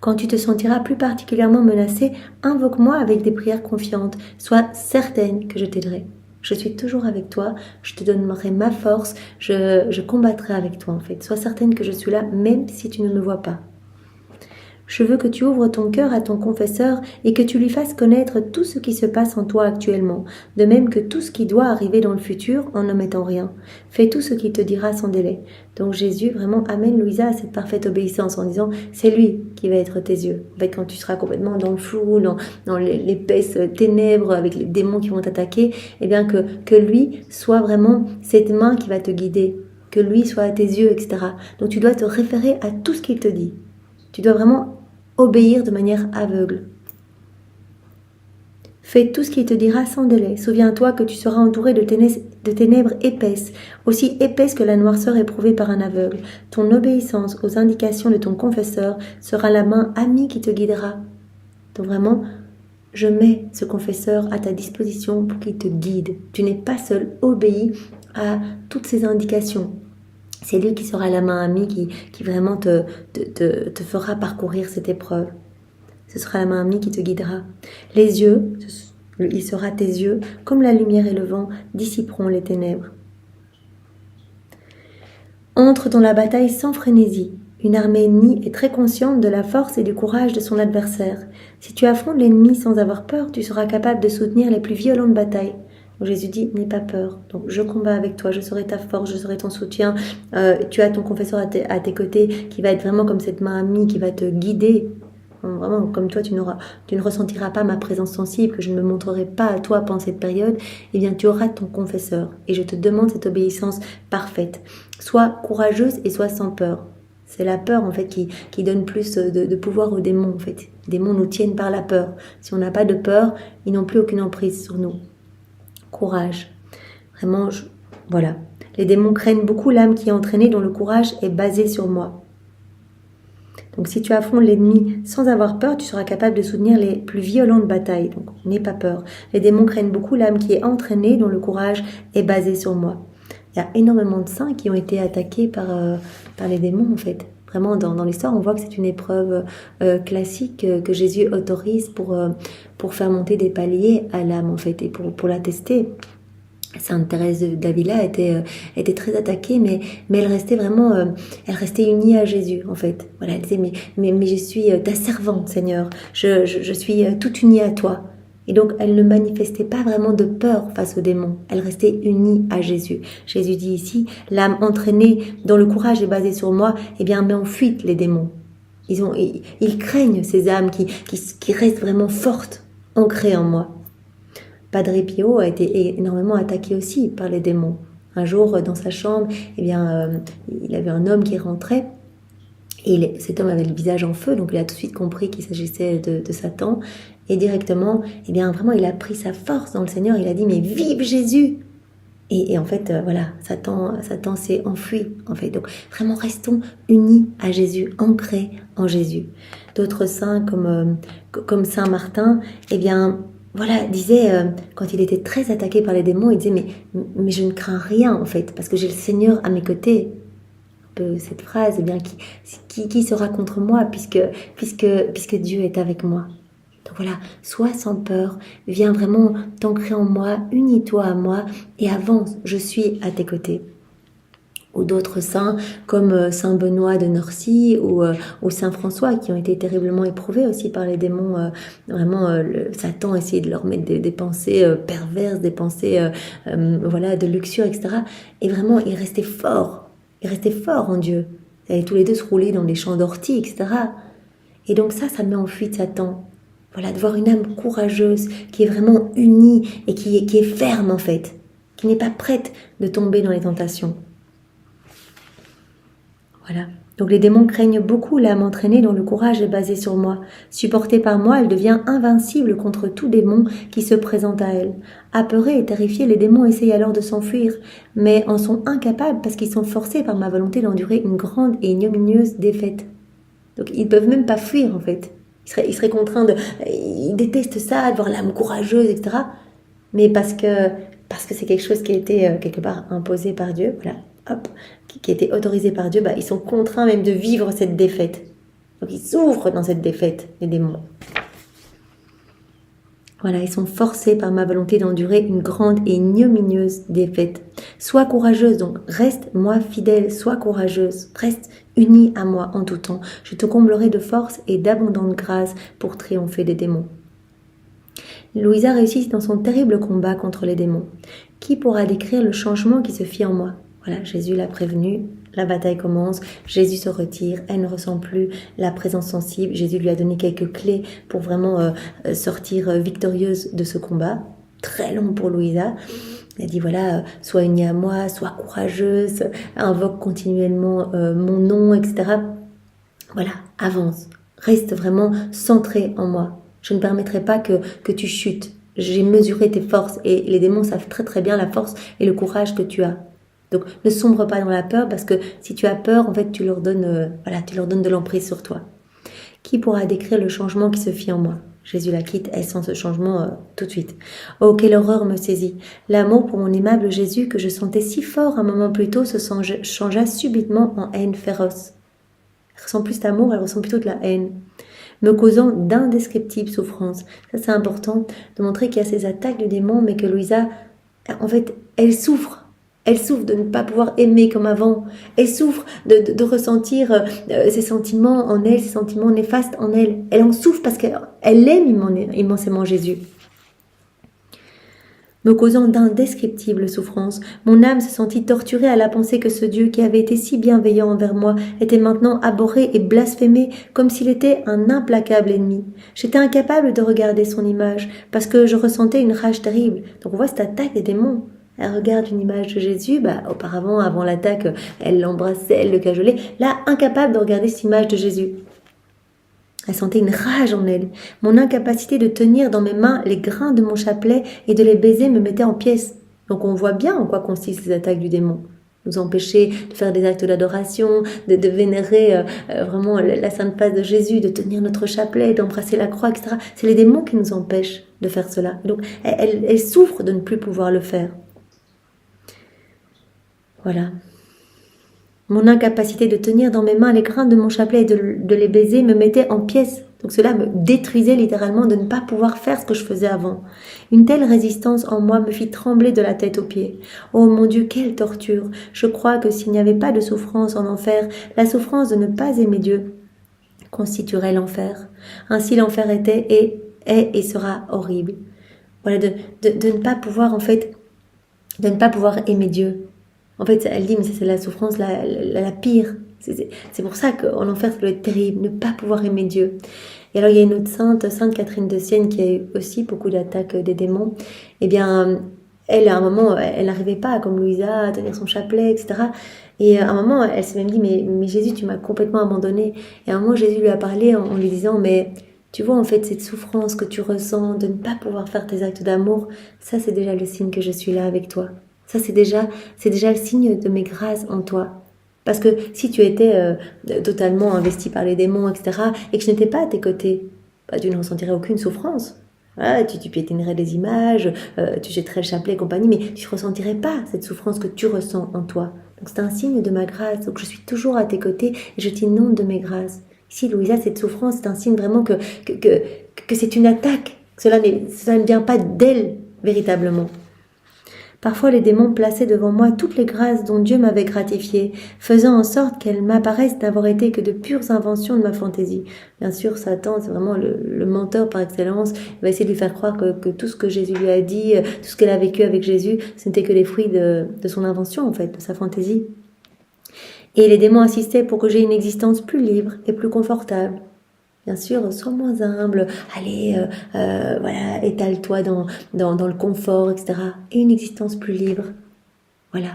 Quand tu te sentiras plus particulièrement menacée, invoque-moi avec des prières confiantes. Sois certaine que je t'aiderai. Je suis toujours avec toi, je te donnerai ma force, je combattrai avec toi en fait. Sois certaine que je suis là même si tu ne me vois pas. Je veux que tu ouvres ton cœur à ton confesseur et que tu lui fasses connaître tout ce qui se passe en toi actuellement, de même que tout ce qui doit arriver dans le futur en n'omettant rien. Fais tout ce qu'il te dira sans délai. Donc Jésus vraiment amène Louisa à cette parfaite obéissance en disant c'est lui qui va être tes yeux. En fait, quand tu seras complètement dans le flou, dans l'épaisse ténèbres avec les démons qui vont t'attaquer, eh bien que lui soit vraiment cette main qui va te guider, que lui soit à tes yeux, etc. Donc tu dois te référer à tout ce qu'il te dit. Tu dois vraiment obéir de manière aveugle. Fais tout ce qu'il te dira sans délai. Souviens-toi que tu seras entouré de ténèbres épaisses, aussi épaisses que la noirceur éprouvée par un aveugle. Ton obéissance aux indications de ton confesseur sera la main amie qui te guidera. Donc vraiment, je mets ce confesseur à ta disposition pour qu'il te guide. Tu n'es pas seul, obéis à toutes ces indications. C'est lui qui sera la main amie qui vraiment te fera parcourir cette épreuve. Ce sera la main amie qui te guidera. Les yeux, il sera tes yeux, comme la lumière et le vent dissiperont les ténèbres. Entre dans la bataille sans frénésie. Une armée ennemie est très consciente de la force et du courage de son adversaire. Si tu affrontes l'ennemi sans avoir peur, tu seras capable de soutenir les plus violentes batailles. Donc Jésus dit, n'aie pas peur. Donc je combats avec toi, je serai ta force, je serai ton soutien. Tu as ton confesseur à tes côtés qui va être vraiment comme cette main amie qui va te guider. vraiment comme toi, tu ne ressentiras pas ma présence sensible, que je ne me montrerai pas à toi pendant cette période, eh bien tu auras ton confesseur. Et je te demande cette obéissance parfaite. Sois courageuse et sois sans peur. C'est la peur en fait qui donne plus de pouvoir aux démons en fait. Les démons nous tiennent par la peur. Si on n'a pas de peur, ils n'ont plus aucune emprise sur nous. Courage. Vraiment, voilà. Les démons craignent beaucoup l'âme qui est entraînée dont le courage est basé sur moi. Donc si tu affrontes l'ennemi sans avoir peur, tu seras capable de soutenir les plus violentes batailles. Donc n'aie pas peur. Les démons craignent beaucoup l'âme qui est entraînée dont le courage est basé sur moi. Il y a énormément de saints qui ont été attaqués par les démons en fait. Vraiment dans l'histoire, on voit que c'est une épreuve classique que Jésus autorise pour faire monter des paliers à l'âme en fait et pour la tester. Sainte Thérèse d'Avila était très attaquée, mais elle restait vraiment, elle restait unie à Jésus en fait. Voilà, elle disait mais je suis ta servante Seigneur, je suis toute unie à toi. Et donc elle ne manifestait pas vraiment de peur face aux démons. Elle restait unie à Jésus. Jésus dit ici, l'âme entraînée dont le courage est basé sur moi, eh bien met en fuite les démons. Ils craignent ces âmes qui restent vraiment fortes, ancrées en moi. Padre Pio a été énormément attaqué aussi par les démons. Un jour, dans sa chambre, eh bien, il avait un homme qui rentrait et cet homme avait le visage en feu, donc il a tout de suite compris qu'il s'agissait de Satan. Et directement, eh bien, vraiment, il a pris sa force dans le Seigneur. Il a dit, mais vive Jésus! Et en fait, voilà, Satan s'est enfui, en fait. Donc, vraiment, restons unis à Jésus, ancrés en Jésus. D'autres saints, comme Saint Martin, eh bien, voilà, disait, quand il était très attaqué par les démons, il disait, mais je ne crains rien, en fait, parce que j'ai le Seigneur à mes côtés. Un peu cette phrase, eh bien, qui sera contre moi, puisque Dieu est avec moi. Donc voilà, sois sans peur, viens vraiment t'ancrer en moi, unis-toi à moi et avance, je suis à tes côtés. Ou d'autres saints comme Saint Benoît de Nursie ou Saint François qui ont été terriblement éprouvés aussi par les démons. Satan essayait de leur mettre des pensées perverses, des pensées voilà, de luxure, etc. Et vraiment, ils restaient forts en Dieu. Ils allaient tous les deux se rouler dans les champs d'orties, etc. Et donc ça met en fuite Satan. Voilà, de voir une âme courageuse, qui est vraiment unie et qui est ferme en fait, qui n'est pas prête de tomber dans les tentations. Voilà. Donc les démons craignent beaucoup l'âme entraînée dont le courage est basé sur moi. Supportée par moi, elle devient invincible contre tout démon qui se présente à elle. Apeurés et terrifiés, les démons essayent alors de s'enfuir, mais en sont incapables parce qu'ils sont forcés par ma volonté d'endurer une grande et ignominieuse défaite. Donc ils ne peuvent même pas fuir en fait. Ils seraient contraints ils détestent ça, de voir l'âme courageuse, etc. Mais parce que c'est quelque chose qui a été quelque part imposé par Dieu, voilà, hop, qui a été autorisé par Dieu, ils sont contraints même de vivre cette défaite. Donc ils souffrent dans cette défaite, les démons. Voilà, ils sont forcés par ma volonté d'endurer une grande et ignominieuse défaite. Sois courageuse, donc reste moi fidèle, sois courageuse, reste unie à moi en tout temps. Je te comblerai de force et d'abondante grâce pour triompher des démons. Louisa réussit dans son terrible combat contre les démons. Qui pourra décrire le changement qui se fit en moi ? Voilà, Jésus l'a prévenue, la bataille commence, Jésus se retire, elle ne ressent plus la présence sensible, Jésus lui a donné quelques clés pour vraiment sortir victorieuse de ce combat, très long pour Louisa. Elle dit voilà, sois unie à moi, sois courageuse, invoque continuellement mon nom, etc. Voilà, avance, reste vraiment centrée en moi. Je ne permettrai pas que tu chutes. J'ai mesuré tes forces et les démons savent très très bien la force et le courage que tu as. Donc ne sombre pas dans la peur parce que si tu as peur, en fait tu leur donnes de l'emprise sur toi. Qui pourra décrire le changement qui se fit en moi ? Jésus la quitte, elle sent ce changement tout de suite. Oh, quelle horreur me saisit. L'amour pour mon aimable Jésus que je sentais si fort un moment plus tôt se changea subitement en haine féroce. Elle ressent plus d'amour, elle ressent plutôt de la haine, me causant d'indescriptibles souffrances. Ça c'est important de montrer qu'il y a ces attaques du démon, mais que Louisa, en fait, elle souffre. Elle souffre de ne pas pouvoir aimer comme avant. Elle souffre de ressentir ses sentiments en elle, ses sentiments néfastes en elle. Elle en souffre parce qu'elle aime immensément Jésus. me causant d'indescriptibles souffrances. Mon âme se sentit torturée à la pensée que ce Dieu qui avait été si bienveillant envers moi était maintenant abhorré et blasphémé comme s'il était un implacable ennemi. J'étais incapable de regarder son image parce que je ressentais une rage terrible. Donc on voit cette attaque des démons. Elle regarde une image de Jésus, auparavant, avant l'attaque, elle l'embrassait, elle le cajolait. Là, incapable de regarder cette image de Jésus. Elle sentait une rage en elle. Mon incapacité de tenir dans mes mains les grains de mon chapelet et de les baiser me mettait en pièces. Donc on voit bien en quoi consistent les attaques du démon. Nous empêcher de faire des actes d'adoration, de vénérer vraiment la sainte face de Jésus, de tenir notre chapelet, d'embrasser la croix, etc. C'est les démons qui nous empêchent de faire cela. Donc elle souffre de ne plus pouvoir le faire. Voilà. Mon incapacité de tenir dans mes mains les grains de mon chapelet et de les baiser me mettait en pièces. Donc cela me détruisait littéralement de ne pas pouvoir faire ce que je faisais avant. Une telle résistance en moi me fit trembler de la tête aux pieds. Oh mon Dieu, quelle torture! Je crois que s'il n'y avait pas de souffrance en enfer, la souffrance de ne pas aimer Dieu constituerait l'enfer. Ainsi l'enfer est et sera horrible. Voilà, de ne pas pouvoir de ne pas pouvoir aimer Dieu. En fait, elle dit, mais c'est la souffrance la pire. C'est pour ça qu'en enfer, ça doit être terrible, ne pas pouvoir aimer Dieu. Et alors, il y a une autre sainte Catherine de Sienne, qui a eu aussi beaucoup d'attaques des démons. Eh bien, elle, à un moment, elle n'arrivait pas, comme Louisa, à tenir son chapelet, etc. Et à un moment, elle s'est même dit, mais Jésus, tu m'as complètement abandonnée. Et à un moment, Jésus lui a parlé en lui disant, mais tu vois, en fait, cette souffrance que tu ressens de ne pas pouvoir faire tes actes d'amour, ça, c'est déjà le signe que je suis là avec toi. Ça, c'est déjà le signe de mes grâces en toi. Parce que si tu étais totalement investi par les démons, etc., et que je n'étais pas à tes côtés, tu ne ressentirais aucune souffrance. Voilà, tu piétinerais des images, tu jetterais le chapelet et compagnie, mais tu ne ressentirais pas cette souffrance que tu ressens en toi. Donc c'est un signe de ma grâce. Donc je suis toujours à tes côtés et je t'inonde de mes grâces. Ici, Louisa, cette souffrance, c'est un signe vraiment que c'est une attaque. Cela ne vient pas d'elle, véritablement. Parfois les démons plaçaient devant moi toutes les grâces dont Dieu m'avait gratifié, faisant en sorte qu'elles m'apparaissent n'avoir été que de pures inventions de ma fantaisie. Bien sûr, Satan, c'est vraiment le menteur par excellence. Il va essayer de lui faire croire que tout ce que Jésus lui a dit, tout ce qu'elle a vécu avec Jésus, ce n'était que les fruits de son invention, en fait, de sa fantaisie. Et les démons insistaient pour que j'aie une existence plus libre et plus confortable. Bien sûr, sois moins humble, allez, voilà, étale-toi dans le confort, etc. Et une existence plus libre. Voilà.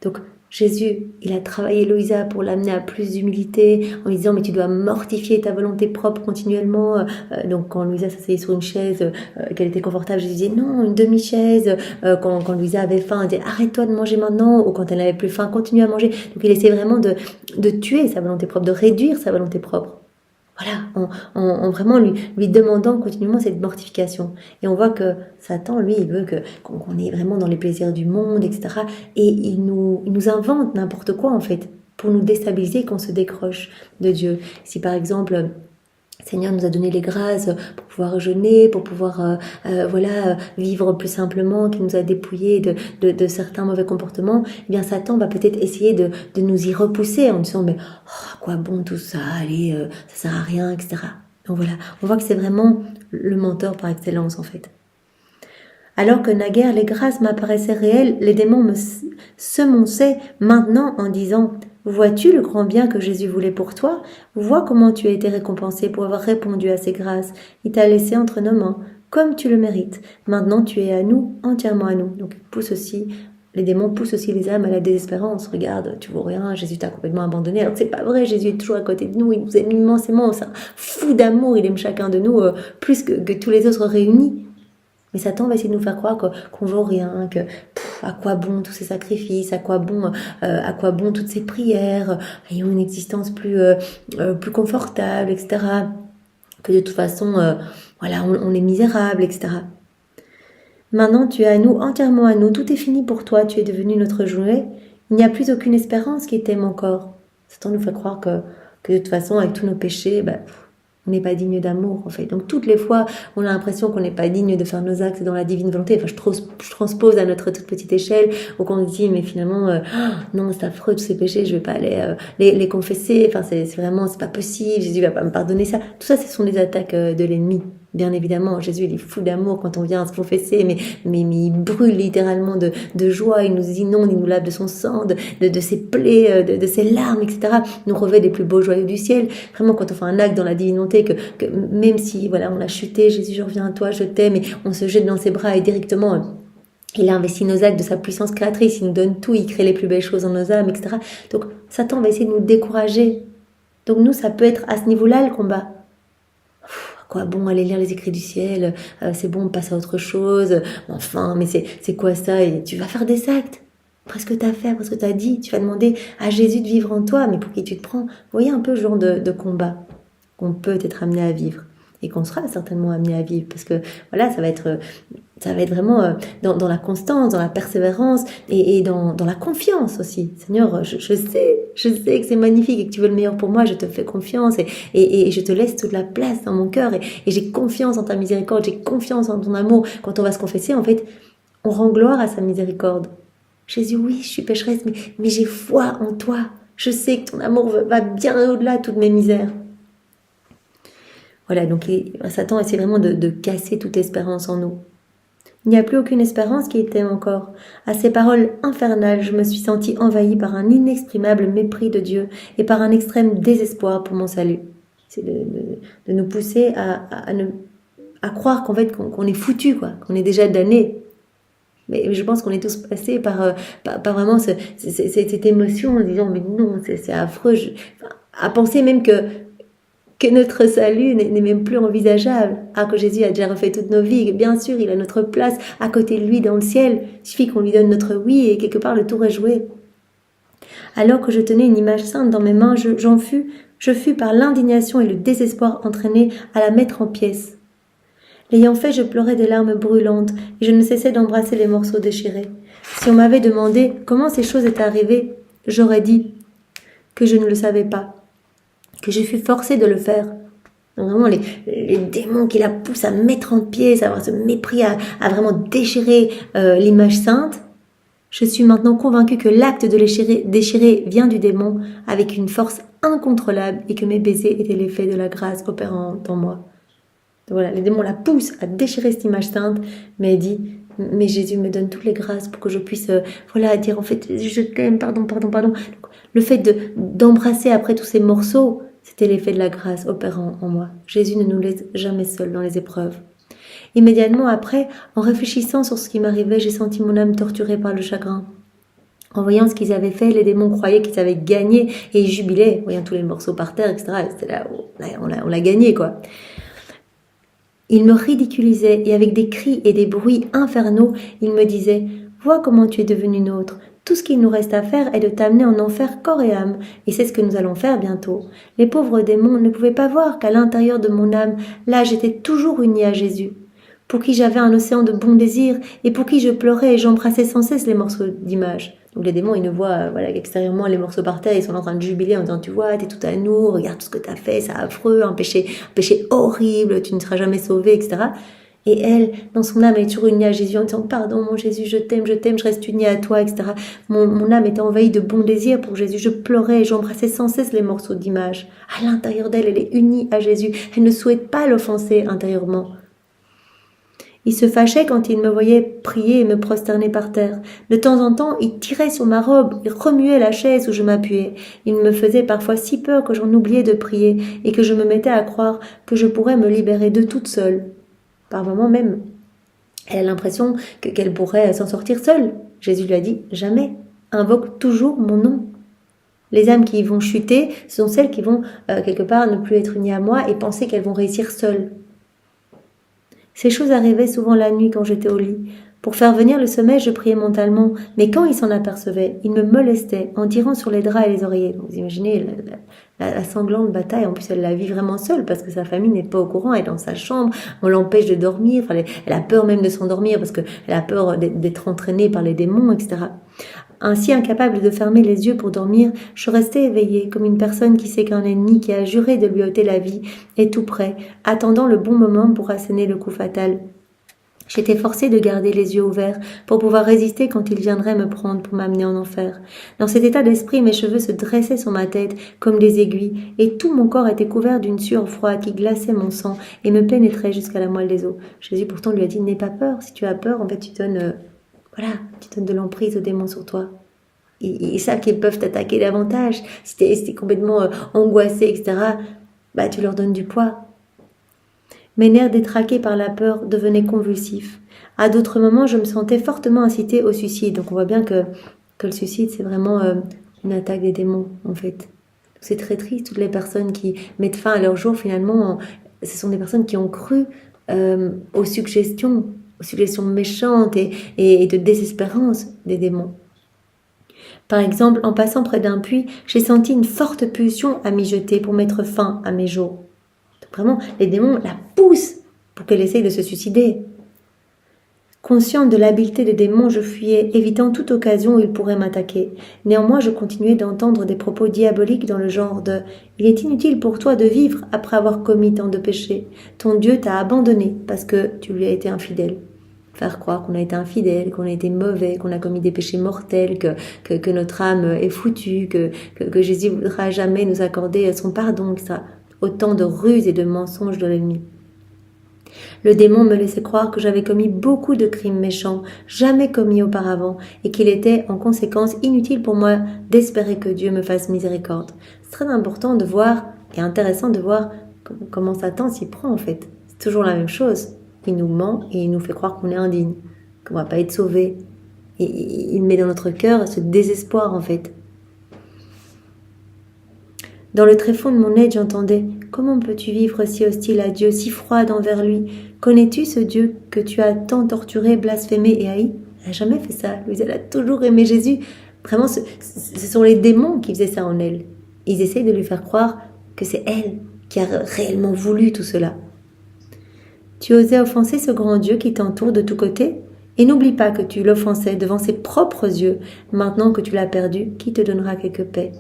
Donc, Jésus, il a travaillé Louisa pour l'amener à plus d'humilité, en lui disant, mais tu dois mortifier ta volonté propre continuellement. Donc, quand Louisa s'asseyait sur une chaise, qu'elle était confortable, Jésus disait, non, une demi-chaise. Quand Louisa avait faim, il disait, arrête-toi de manger maintenant. Ou quand elle n'avait plus faim, continue à manger. Donc, il essayait vraiment de tuer sa volonté propre, de réduire sa volonté propre. Voilà, en vraiment lui demandant continuellement cette mortification. Et on voit que Satan, lui, il veut qu'on est vraiment dans les plaisirs du monde, etc. Et il nous invente n'importe quoi, en fait, pour nous déstabiliser, qu'on se décroche de Dieu. Si par exemple, Seigneur nous a donné les grâces pour pouvoir jeûner, pour pouvoir vivre plus simplement, qui nous a dépouillés de certains mauvais comportements, eh bien Satan va peut-être essayer de nous y repousser en disant mais à quoi bon tout ça, allez, ça sert à rien, etc. Donc voilà, on voit que c'est vraiment le menteur par excellence en fait. Alors que naguère les grâces m'apparaissaient réelles, les démons me semonçaient maintenant en disant « Vois-tu le grand bien que Jésus voulait pour toi? Vois comment tu as été récompensé pour avoir répondu à ses grâces. Il t'a laissé entre nos mains, comme tu le mérites. Maintenant tu es à nous, entièrement à nous. » Donc les démons poussent aussi les âmes à la désespérance. Regarde, tu vaux rien, Jésus t'a complètement abandonné. Alors que c'est pas vrai, Jésus est toujours à côté de nous, il nous aime immensément, c'est un fou d'amour, il aime chacun de nous plus que tous les autres réunis. Mais Satan va essayer de nous faire croire qu'on vaut rien, que à quoi bon tous ces sacrifices, à quoi bon toutes ces prières, ayons une existence plus confortable, etc. Que de toute façon, on est misérable, etc. Maintenant, tu es à nous, entièrement à nous, tout est fini pour toi, tu es devenu notre jouet, il n'y a plus aucune espérance qui t'aime encore. Satan nous fait croire que de toute façon, avec tous nos péchés, on n'est pas digne d'amour, en fait. Donc, toutes les fois, on a l'impression qu'on n'est pas digne de faire nos actes dans la divine volonté. Enfin, je transpose à notre toute petite échelle, où on se dit, mais finalement, non, c'est affreux, tous ces péchés, je vais pas aller les confesser. Enfin, c'est pas possible, Jésus va pas me pardonner ça. Tout ça, ce sont des attaques de l'ennemi. Bien évidemment, Jésus, il est fou d'amour quand on vient se confesser, mais il brûle littéralement de joie, il nous inonde, il nous lave de son sang, de ses plaies, de ses larmes, etc. Il nous revêt des plus beaux joyaux du ciel. Vraiment, quand on fait un acte dans la divinité, que même si voilà, on a chuté, Jésus, je reviens à toi, je t'aime, et on se jette dans ses bras et directement... il a investi nos actes de sa puissance créatrice, il nous donne tout, il crée les plus belles choses dans nos âmes, etc. Donc Satan va essayer de nous décourager. Donc nous, ça peut être à ce niveau-là le combat. Quoi bon, aller lire les écrits du ciel, c'est bon, on passe à autre chose, enfin, mais c'est quoi ça? Et tu vas faire des actes. Après ce que tu as fait, après ce que tu as dit, tu vas demander à Jésus de vivre en toi, mais pour qui tu te prends? Vous voyez un peu le genre de combat qu'on peut être amené à vivre et qu'on sera certainement amené à vivre, parce que voilà, ça va être vraiment dans la constance, dans la persévérance et dans la confiance aussi. Seigneur, je sais que c'est magnifique et que tu veux le meilleur pour moi, je te fais confiance et je te laisse toute la place dans mon cœur et j'ai confiance en ta miséricorde, j'ai confiance en ton amour. Quand on va se confesser, en fait, on rend gloire à sa miséricorde. Jésus, oui, je suis pécheresse, mais j'ai foi en toi. Je sais que ton amour va bien au-delà de toutes mes misères. Voilà, donc Satan essaie vraiment de casser toute espérance en nous. Il n'y a plus aucune espérance qui était encore. À ces paroles infernales, je me suis sentie envahie par un inexprimable mépris de Dieu et par un extrême désespoir pour mon salut. C'est de nous pousser à croire qu'en fait qu'on est foutu, quoi, qu'on est déjà damné. Mais je pense qu'on est tous passés par vraiment cette émotion en disant mais non, c'est affreux. À penser même que notre salut n'est même plus envisageable. Que Jésus a déjà refait toutes nos vies, que bien sûr, il a notre place à côté de lui dans le ciel. Il suffit qu'on lui donne notre oui et quelque part le tour est joué. Alors que je tenais une image sainte dans mes mains, je fus par l'indignation et le désespoir entraîné à la mettre en pièces. L'ayant fait, je pleurais des larmes brûlantes et je ne cessais d'embrasser les morceaux déchirés. Si on m'avait demandé comment ces choses étaient arrivées, j'aurais dit que je ne le savais pas, que je fus forcée de le faire. Donc vraiment les démons qui la poussent à mettre en pièces, à avoir ce mépris, à vraiment déchirer l'image sainte. Je suis maintenant convaincue que l'acte de déchirer vient du démon avec une force incontrôlable et que mes baisers étaient l'effet de la grâce opérant en moi. Donc voilà, les démons la poussent à déchirer cette image sainte, mais elle dit, mais Jésus me donne toutes les grâces pour que je puisse dire en fait je t'aime, pardon. Donc, le fait d'embrasser après tous ces morceaux, c'était l'effet de la grâce opérant en moi. Jésus ne nous laisse jamais seuls dans les épreuves. Immédiatement après, en réfléchissant sur ce qui m'arrivait, j'ai senti mon âme torturée par le chagrin. En voyant ce qu'ils avaient fait, les démons croyaient qu'ils avaient gagné et ils jubilaient, voyant tous les morceaux par terre, etc. C'était là, on l'a gagné, quoi. Ils me ridiculisaient et avec des cris et des bruits infernaux, ils me disaient « Vois comment tu es devenu nôtre. Tout ce qu'il nous reste à faire est de t'amener en enfer corps et âme, et c'est ce que nous allons faire bientôt. » Les pauvres démons ne pouvaient pas voir qu'à l'intérieur de mon âme, là j'étais toujours unie à Jésus, pour qui j'avais un océan de bons désirs et pour qui je pleurais et j'embrassais sans cesse les morceaux d'image. Donc les démons, ils ne voient extérieurement les morceaux par terre, ils sont en train de jubiler en disant « Tu vois, t'es tout à nous, regarde tout ce que t'as fait, c'est affreux, un péché horrible, tu ne seras jamais sauvé, etc. » Et elle, dans son âme, elle est toujours unie à Jésus en disant « Pardon, mon Jésus, je t'aime, je reste unie à toi, etc. » Mon âme était envahie de bons désirs pour Jésus. Je pleurais et j'embrassais sans cesse les morceaux d'image. À l'intérieur d'elle, elle est unie à Jésus. Elle ne souhaite pas l'offenser intérieurement. Il se fâchait quand il me voyait prier et me prosterner par terre. De temps en temps, il tirait sur ma robe, il remuait la chaise où je m'appuyais. Il me faisait parfois si peur que j'en oubliais de prier et que je me mettais à croire que je pourrais me libérer d'eux toute seule. Par moments même, elle a l'impression qu'elle pourrait s'en sortir seule. Jésus lui a dit « Jamais, invoque toujours mon nom ». Les âmes qui vont chuter, ce sont celles qui vont quelque part ne plus être unies à moi et penser qu'elles vont réussir seules. Ces choses arrivaient souvent la nuit quand j'étais au lit. Pour faire venir le sommeil, je priais mentalement, mais quand il s'en apercevait, il me molestait en tirant sur les draps et les oreillers. Donc, vous imaginez la sanglante bataille, en plus elle la vit vraiment seule parce que sa famille n'est pas au courant, elle est dans sa chambre, on l'empêche de dormir, elle a peur même de s'endormir parce qu'elle a peur d'être entraînée par les démons, etc. Ainsi, incapable de fermer les yeux pour dormir, je restais éveillée, comme une personne qui sait qu'un ennemi qui a juré de lui ôter la vie est tout près, attendant le bon moment pour asséner le coup fatal. J'étais forcée de garder les yeux ouverts pour pouvoir résister quand il viendrait me prendre pour m'amener en enfer. Dans cet état d'esprit, mes cheveux se dressaient sur ma tête comme des aiguilles et tout mon corps était couvert d'une sueur froide qui glaçait mon sang et me pénétrait jusqu'à la moelle des os. Jésus pourtant lui a dit « N'aie pas peur, si tu as peur, en fait tu donnes, tu donnes de l'emprise aux démons sur toi. » Ils savent qu'ils peuvent t'attaquer davantage. Si t'es complètement angoissé, etc., tu leur donnes du poids. Mes nerfs détraqués par la peur devenaient convulsifs. À d'autres moments, je me sentais fortement incitée au suicide. Donc on voit bien que le suicide, c'est vraiment une attaque des démons, en fait. C'est très triste, toutes les personnes qui mettent fin à leur jour, finalement, ce sont des personnes qui ont cru aux suggestions méchantes et de désespérance des démons. Par exemple, en passant près d'un puits, j'ai senti une forte pulsion à m'y jeter pour mettre fin à mes jours. Donc vraiment, les démons la poussent pour qu'elle essaye de se suicider. Consciente de l'habileté des démons, je fuyais, évitant toute occasion où ils pourraient m'attaquer. Néanmoins, je continuais d'entendre des propos diaboliques dans le genre de « Il est inutile pour toi de vivre après avoir commis tant de péchés. Ton Dieu t'a abandonné parce que tu lui as été infidèle. » Faire croire qu'on a été infidèle, qu'on a été mauvais, qu'on a commis des péchés mortels, que notre âme est foutue, que Jésus ne voudra jamais nous accorder son pardon, etc. Autant de ruses et de mensonges de l'ennemi. Le démon me laissait croire que j'avais commis beaucoup de crimes méchants, jamais commis auparavant, et qu'il était en conséquence inutile pour moi d'espérer que Dieu me fasse miséricorde. C'est très important de voir, et intéressant de voir comment Satan s'y prend en fait. C'est toujours la même chose. Il nous ment et il nous fait croire qu'on est indigne, qu'on ne va pas être sauvé. Et il met dans notre cœur ce désespoir en fait. Dans le tréfonds de mon être, j'entendais « Comment peux-tu vivre si hostile à Dieu, si froide envers lui? Connais-tu ce Dieu que tu as tant torturé, blasphémé et haï ?» Elle n'a jamais fait ça. Louise, elle a toujours aimé Jésus. Vraiment, ce sont les démons qui faisaient ça en elle. Ils essayent de lui faire croire que c'est elle qui a réellement voulu tout cela. Tu osais offenser ce grand Dieu qui t'entoure de tous côtés? Et n'oublie pas que tu l'offensais devant ses propres yeux. Maintenant que tu l'as perdu, qui te donnera quelque paix?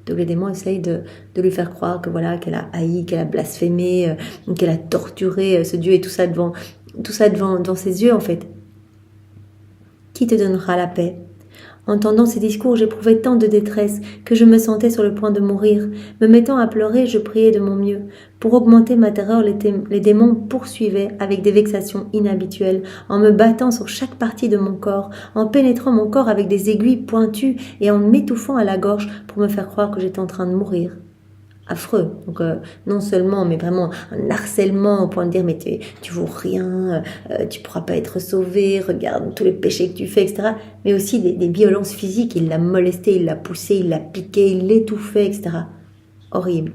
Donc les démons essayent de lui faire croire que qu'elle a haï, qu'elle a blasphémé, qu'elle a torturé ce Dieu et tout ça devant ses yeux en fait. Qui te donnera la paix? Entendant ces discours, j'éprouvais tant de détresse que je me sentais sur le point de mourir. Me mettant à pleurer, je priais de mon mieux. Pour augmenter ma terreur, les démons poursuivaient avec des vexations inhabituelles, en me battant sur chaque partie de mon corps, en pénétrant mon corps avec des aiguilles pointues et en m'étouffant à la gorge pour me faire croire que j'étais en train de mourir. Affreux. Donc non seulement, mais vraiment un harcèlement au point de dire mais tu vaux rien, tu pourras pas être sauvé, regarde tous les péchés que tu fais, etc. Mais aussi des violences physiques. Il l'a molesté, il l'a poussé, il l'a piqué, il l'étouffait, etc. Horrible.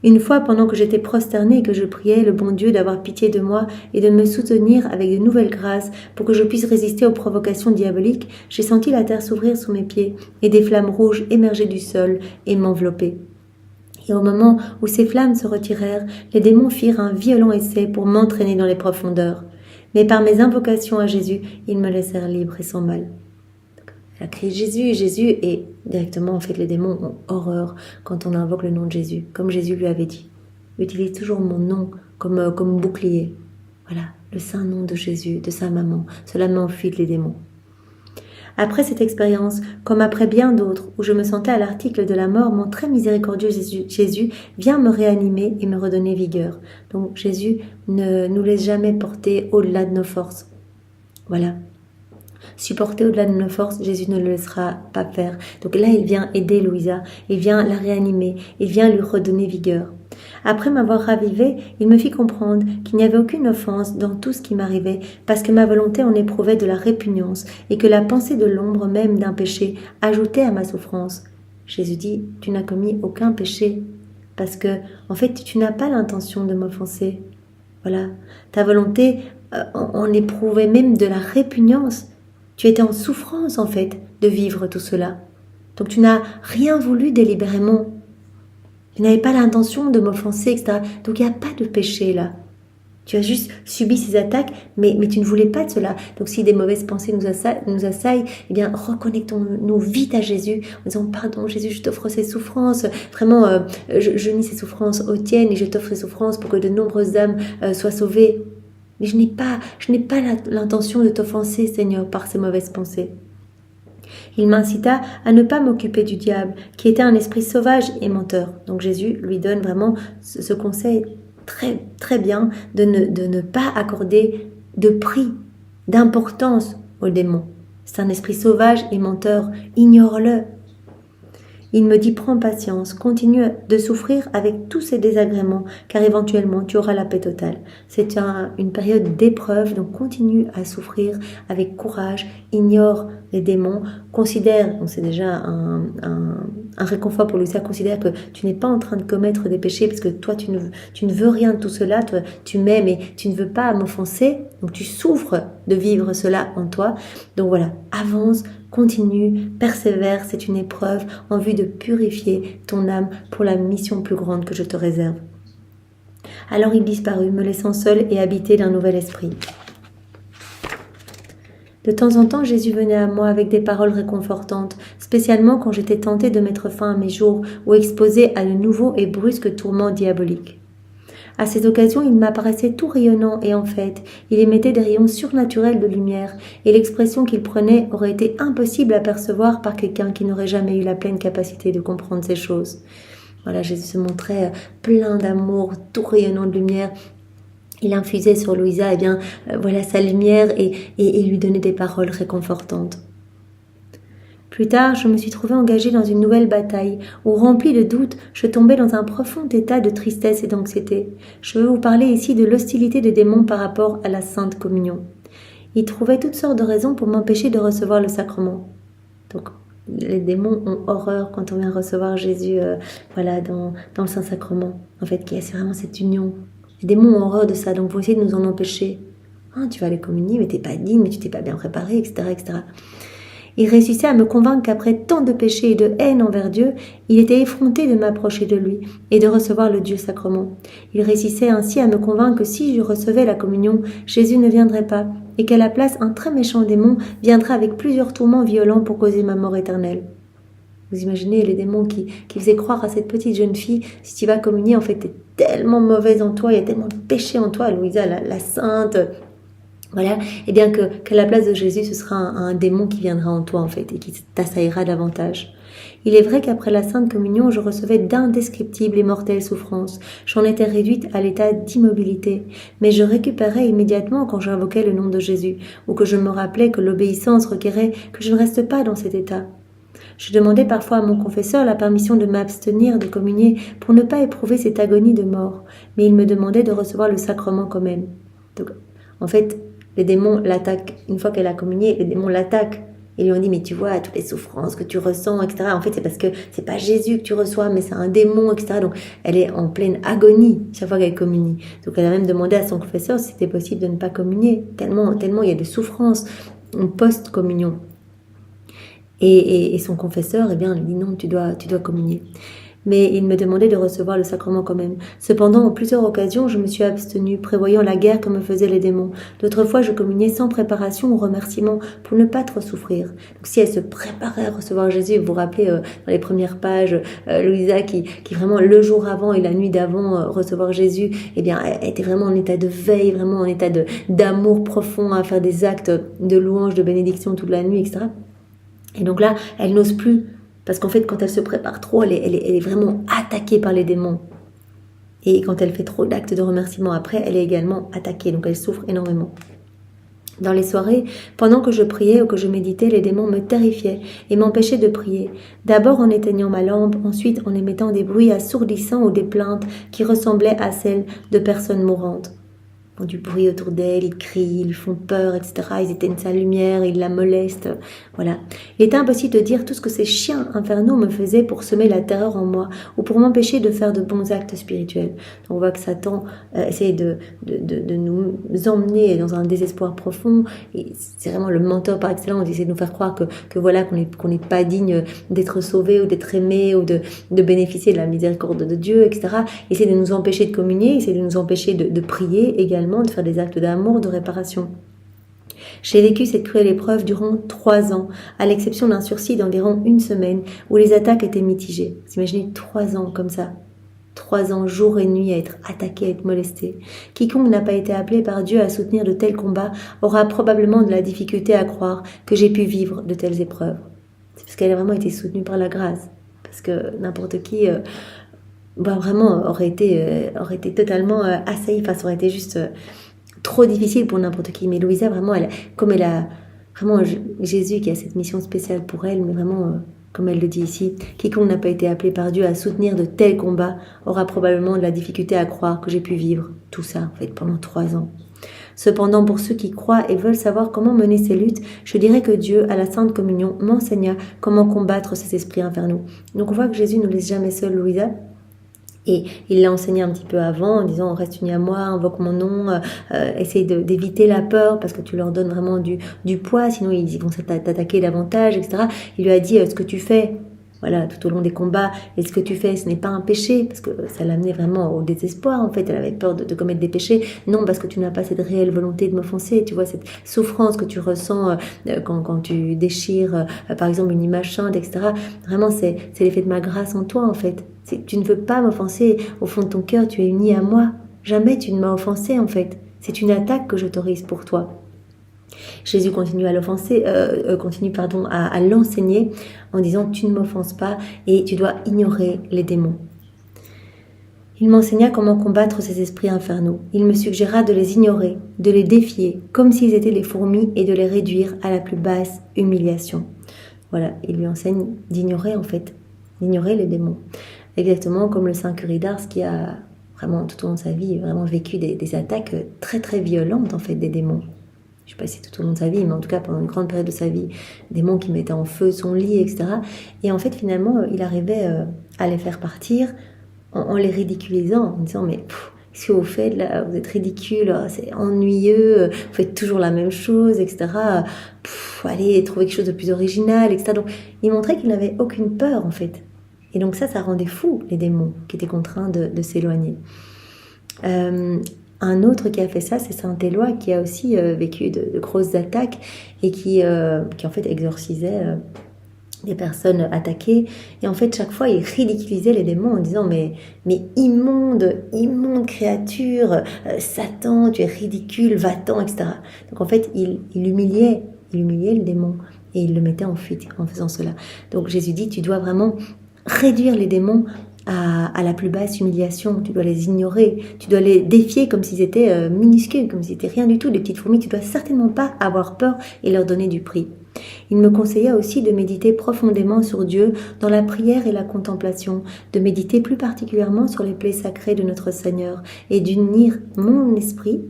Une fois, pendant que j'étais prosternée et que je priais le bon Dieu d'avoir pitié de moi et de me soutenir avec de nouvelles grâces pour que je puisse résister aux provocations diaboliques, j'ai senti la terre s'ouvrir sous mes pieds et des flammes rouges émerger du sol et m'envelopper. Et au moment où ces flammes se retirèrent, les démons firent un violent essai pour m'entraîner dans les profondeurs. Mais par mes invocations à Jésus, ils me laissèrent libre et sans mal. Elle a crié Jésus, Jésus, et directement, en fait, les démons ont horreur quand on invoque le nom de Jésus, comme Jésus lui avait dit. Utilise toujours mon nom comme bouclier. Voilà, le saint nom de Jésus, de sa maman. Cela m'enfuit les démons. Après cette expérience, comme après bien d'autres, où je me sentais à l'article de la mort, mon très miséricordieux Jésus vient me réanimer et me redonner vigueur. Donc Jésus ne nous laisse jamais porter au-delà de nos forces. Voilà. Supporter au-delà de nos forces, Jésus ne le laissera pas faire. Donc là, il vient aider Louisa, il vient la réanimer, il vient lui redonner vigueur. Après m'avoir ravivée, il me fit comprendre qu'il n'y avait aucune offense dans tout ce qui m'arrivait, parce que ma volonté en éprouvait de la répugnance, et que la pensée de l'ombre même d'un péché ajoutait à ma souffrance. Jésus dit, tu n'as commis aucun péché, parce que, en fait, tu n'as pas l'intention de m'offenser. Voilà. Ta volonté en éprouvait même de la répugnance. Tu étais en souffrance, en fait, de vivre tout cela. Donc tu n'as rien voulu délibérément. Tu n'avais pas l'intention de m'offenser, etc. Donc il n'y a pas de péché là. Tu as juste subi ces attaques, mais tu ne voulais pas de cela. Donc si des mauvaises pensées nous assaillent, eh bien reconnectons-nous vite à Jésus en disant pardon Jésus, je t'offre ces souffrances. Vraiment, je nie ces souffrances aux tiennes et je t'offre ces souffrances pour que de nombreuses âmes soient sauvées. Mais je n'ai pas l'intention de t'offenser, Seigneur, par ces mauvaises pensées. Il m'incita à ne pas m'occuper du diable, qui était un esprit sauvage et menteur. Donc Jésus lui donne vraiment ce conseil très, très bien de ne pas accorder de prix, d'importance au démon. C'est un esprit sauvage et menteur, ignore-le. Il me dit, prends patience, continue de souffrir avec tous ces désagréments, car éventuellement tu auras la paix totale. C'est une période d'épreuve, donc continue à souffrir avec courage, ignore les démons, considère, donc c'est déjà un réconfort pour Louisa, considère que tu n'es pas en train de commettre des péchés, parce que toi tu ne veux rien de tout cela, toi tu m'aimes et tu ne veux pas m'offenser, donc tu souffres de vivre cela en toi. Donc voilà, avance, continue, persévère, c'est une épreuve en vue de purifier ton âme pour la mission plus grande que je te réserve. Alors il disparut, me laissant seul et habité d'un nouvel esprit. De temps en temps, Jésus venait à moi avec des paroles réconfortantes, spécialement quand j'étais tentée de mettre fin à mes jours ou exposée à de nouveaux et brusques tourments diaboliques. À ces occasions, il m'apparaissait tout rayonnant et en fait, il émettait des rayons surnaturels de lumière et l'expression qu'il prenait aurait été impossible à percevoir par quelqu'un qui n'aurait jamais eu la pleine capacité de comprendre ces choses. Voilà, Jésus se montrait plein d'amour, tout rayonnant de lumière. Il infusait sur Louisa sa lumière et lui donnait des paroles réconfortantes. Plus tard, je me suis trouvée engagée dans une nouvelle bataille, où, remplie de doutes, je tombais dans un profond état de tristesse et d'anxiété. Je veux vous parler ici de l'hostilité des démons par rapport à la Sainte Communion. Ils trouvaient toutes sortes de raisons pour m'empêcher de recevoir le sacrement. Donc, les démons ont horreur quand on vient recevoir Jésus dans le Saint-Sacrement. En fait, c'est vraiment cette union. Les démons ont horreur de ça, donc vont essayer de nous en empêcher. Tu vas aller communier, mais t'es pas digne, mais tu t'es pas bien préparé, etc., etc. Il réussissait à me convaincre qu'après tant de péchés et de haine envers Dieu, il était effronté de m'approcher de lui et de recevoir le Dieu sacrement. Il réussissait ainsi à me convaincre que si je recevais la communion, Jésus ne viendrait pas et qu'à la place, un très méchant démon viendrait avec plusieurs tourments violents pour causer ma mort éternelle. Vous imaginez les démons qui faisaient croire à cette petite jeune fille, si tu vas communier, en fait, t'es tellement mauvaise en toi, il y a tellement de péché en toi, Louisa, la sainte. Voilà, et bien qu'à la place de Jésus, ce sera un démon qui viendra en toi en fait et qui t'assaillera davantage. Il est vrai qu'après la Sainte Communion, je recevais d'indescriptibles et mortelles souffrances. J'en étais réduite à l'état d'immobilité, mais je récupérais immédiatement quand j'invoquais le nom de Jésus ou que je me rappelais que l'obéissance requérait que je ne reste pas dans cet état. Je demandais parfois à mon confesseur la permission de m'abstenir de communier pour ne pas éprouver cette agonie de mort, mais il me demandait de recevoir le sacrement quand même. Donc, en fait, les démons l'attaquent. Une fois qu'elle a communié, les démons l'attaquent. Ils lui ont dit, mais tu vois, toutes les souffrances que tu ressens, etc. En fait, c'est parce que c'est pas Jésus que tu reçois, mais c'est un démon, etc. Donc, elle est en pleine agonie chaque fois qu'elle communie. Donc, elle a même demandé à son confesseur si c'était possible de ne pas communier. Tellement il y a de souffrances post-communion. Et son confesseur, lui dit non, tu dois communier. Mais il me demandait de recevoir le sacrement quand même. Cependant, en plusieurs occasions, je me suis abstenue, prévoyant la guerre que me faisaient les démons. D'autres fois, je communiais sans préparation ou remerciement pour ne pas trop souffrir. Donc, si elle se préparait à recevoir Jésus, vous vous rappelez dans les premières pages, Louisa qui vraiment le jour avant et la nuit d'avant recevoir Jésus, elle était vraiment en état de veille, vraiment en état d'amour profond à faire des actes de louange, de bénédiction toute la nuit, etc. Et donc là, elle n'ose plus. Parce qu'en fait, quand elle se prépare trop, elle est vraiment attaquée par les démons. Et quand elle fait trop d'actes de remerciement après, elle est également attaquée. Donc elle souffre énormément. Dans les soirées, pendant que je priais ou que je méditais, les démons me terrifiaient et m'empêchaient de prier. D'abord en éteignant ma lampe, ensuite en émettant des bruits assourdissants ou des plaintes qui ressemblaient à celles de personnes mourantes. Ils font du bruit autour d'elle, ils crient, ils font peur, etc. Ils éteignent sa lumière, ils la molestent. Voilà. Il était impossible de dire tout ce que ces chiens infernaux me faisaient pour semer la terreur en moi ou pour m'empêcher de faire de bons actes spirituels. Donc on voit que Satan essaye de nous emmener dans un désespoir profond. Et c'est vraiment le menteur par excellence. Il essaie de nous faire croire qu'on n'est pas digne d'être sauvé ou d'être aimé ou de bénéficier de la miséricorde de Dieu, etc. Il essaie de nous empêcher de communier, il essaie de nous empêcher de prier également, de faire des actes d'amour, de réparation. J'ai vécu cette cruelle épreuve durant 3 ans, à l'exception d'un sursis d'environ 1 semaine où les attaques étaient mitigées. Vous imaginez 3 ans comme ça. 3 ans, jour et nuit, à être attaqué, à être molesté. Quiconque n'a pas été appelé par Dieu à soutenir de tels combats aura probablement de la difficulté à croire que j'ai pu vivre de telles épreuves. C'est parce qu'elle a vraiment été soutenue par la grâce. Parce que n'importe qui, vraiment, aurait été totalement assailli. Enfin, ça aurait été juste trop difficile pour n'importe qui. Mais Louisa, vraiment, comme elle a vraiment Jésus qui a cette mission spéciale pour elle, mais vraiment... comme elle le dit ici, quiconque n'a pas été appelé par Dieu à soutenir de tels combats aura probablement de la difficulté à croire que j'ai pu vivre tout ça, en fait, pendant 3 ans. Cependant, pour ceux qui croient et veulent savoir comment mener ces luttes, je dirais que Dieu, à la Sainte Communion, m'enseigna comment combattre ces esprits infernaux. Donc on voit que Jésus ne laisse jamais seule Louisa. Et il l'a enseigné un petit peu avant en disant reste unie à moi, invoque mon nom, essaye d'éviter la peur parce que tu leur donnes vraiment du poids, sinon ils vont t'attaquer davantage, etc. Il lui a dit ce que tu fais, voilà, tout au long des combats, et ce que tu fais, ce n'est pas un péché, parce que ça l'amenait vraiment au désespoir, en fait, elle avait peur de commettre des péchés, non, parce que tu n'as pas cette réelle volonté de m'offenser, tu vois, cette souffrance que tu ressens quand tu déchires, par exemple, une image sainte, etc. Vraiment, c'est l'effet de ma grâce en toi, en fait. Tu ne veux pas m'offenser, au fond de ton cœur, tu es uni à moi, jamais tu ne m'as offensé, en fait. C'est une attaque que j'autorise pour toi. Jésus continue à l'offenser, à l'enseigner en disant tu ne m'offenses pas et tu dois ignorer les démons. Il m'enseigna comment combattre ces esprits infernaux. Il me suggéra de les ignorer, de les défier, comme s'ils étaient des fourmis et de les réduire à la plus basse humiliation. Voilà, il lui enseigne d'ignorer en fait, d'ignorer les démons. Exactement comme le saint curé d'Ars qui a vraiment tout au long de sa vie vraiment vécu des attaques très très violentes en fait des démons. Je ne sais pas si tout au long de sa vie, mais en tout cas pendant une grande période de sa vie, des démons qui mettaient en feu son lit, etc. Et en fait, finalement, il arrivait à les faire partir en les ridiculisant, en disant « Mais qu'est-ce que vous faites là? Vous êtes ridicule, c'est ennuyeux, vous faites toujours la même chose, etc. Allez, trouver quelque chose de plus original, etc. » Donc, il montrait qu'il n'avait aucune peur, en fait. Et donc ça rendait fou les démons qui étaient contraints de s'éloigner. Un autre qui a fait ça, c'est saint Éloi, qui a aussi vécu de grosses attaques et qui en fait exorcisait des personnes attaquées. Et en fait, chaque fois, il ridiculisait les démons en disant mais immonde créature, Satan, tu es ridicule, va-t'en, etc. Donc en fait, il humiliait le démon et il le mettait en fuite en faisant cela. Donc Jésus dit, tu dois vraiment réduire les démons à la plus basse humiliation, tu dois les ignorer, tu dois les défier comme s'ils étaient minuscules, comme s'ils étaient rien du tout, des petites fourmis, tu dois certainement pas avoir peur et leur donner du prix. Il me conseilla aussi de méditer profondément sur Dieu dans la prière et la contemplation, de méditer plus particulièrement sur les plaies sacrées de notre Seigneur et d'unir mon esprit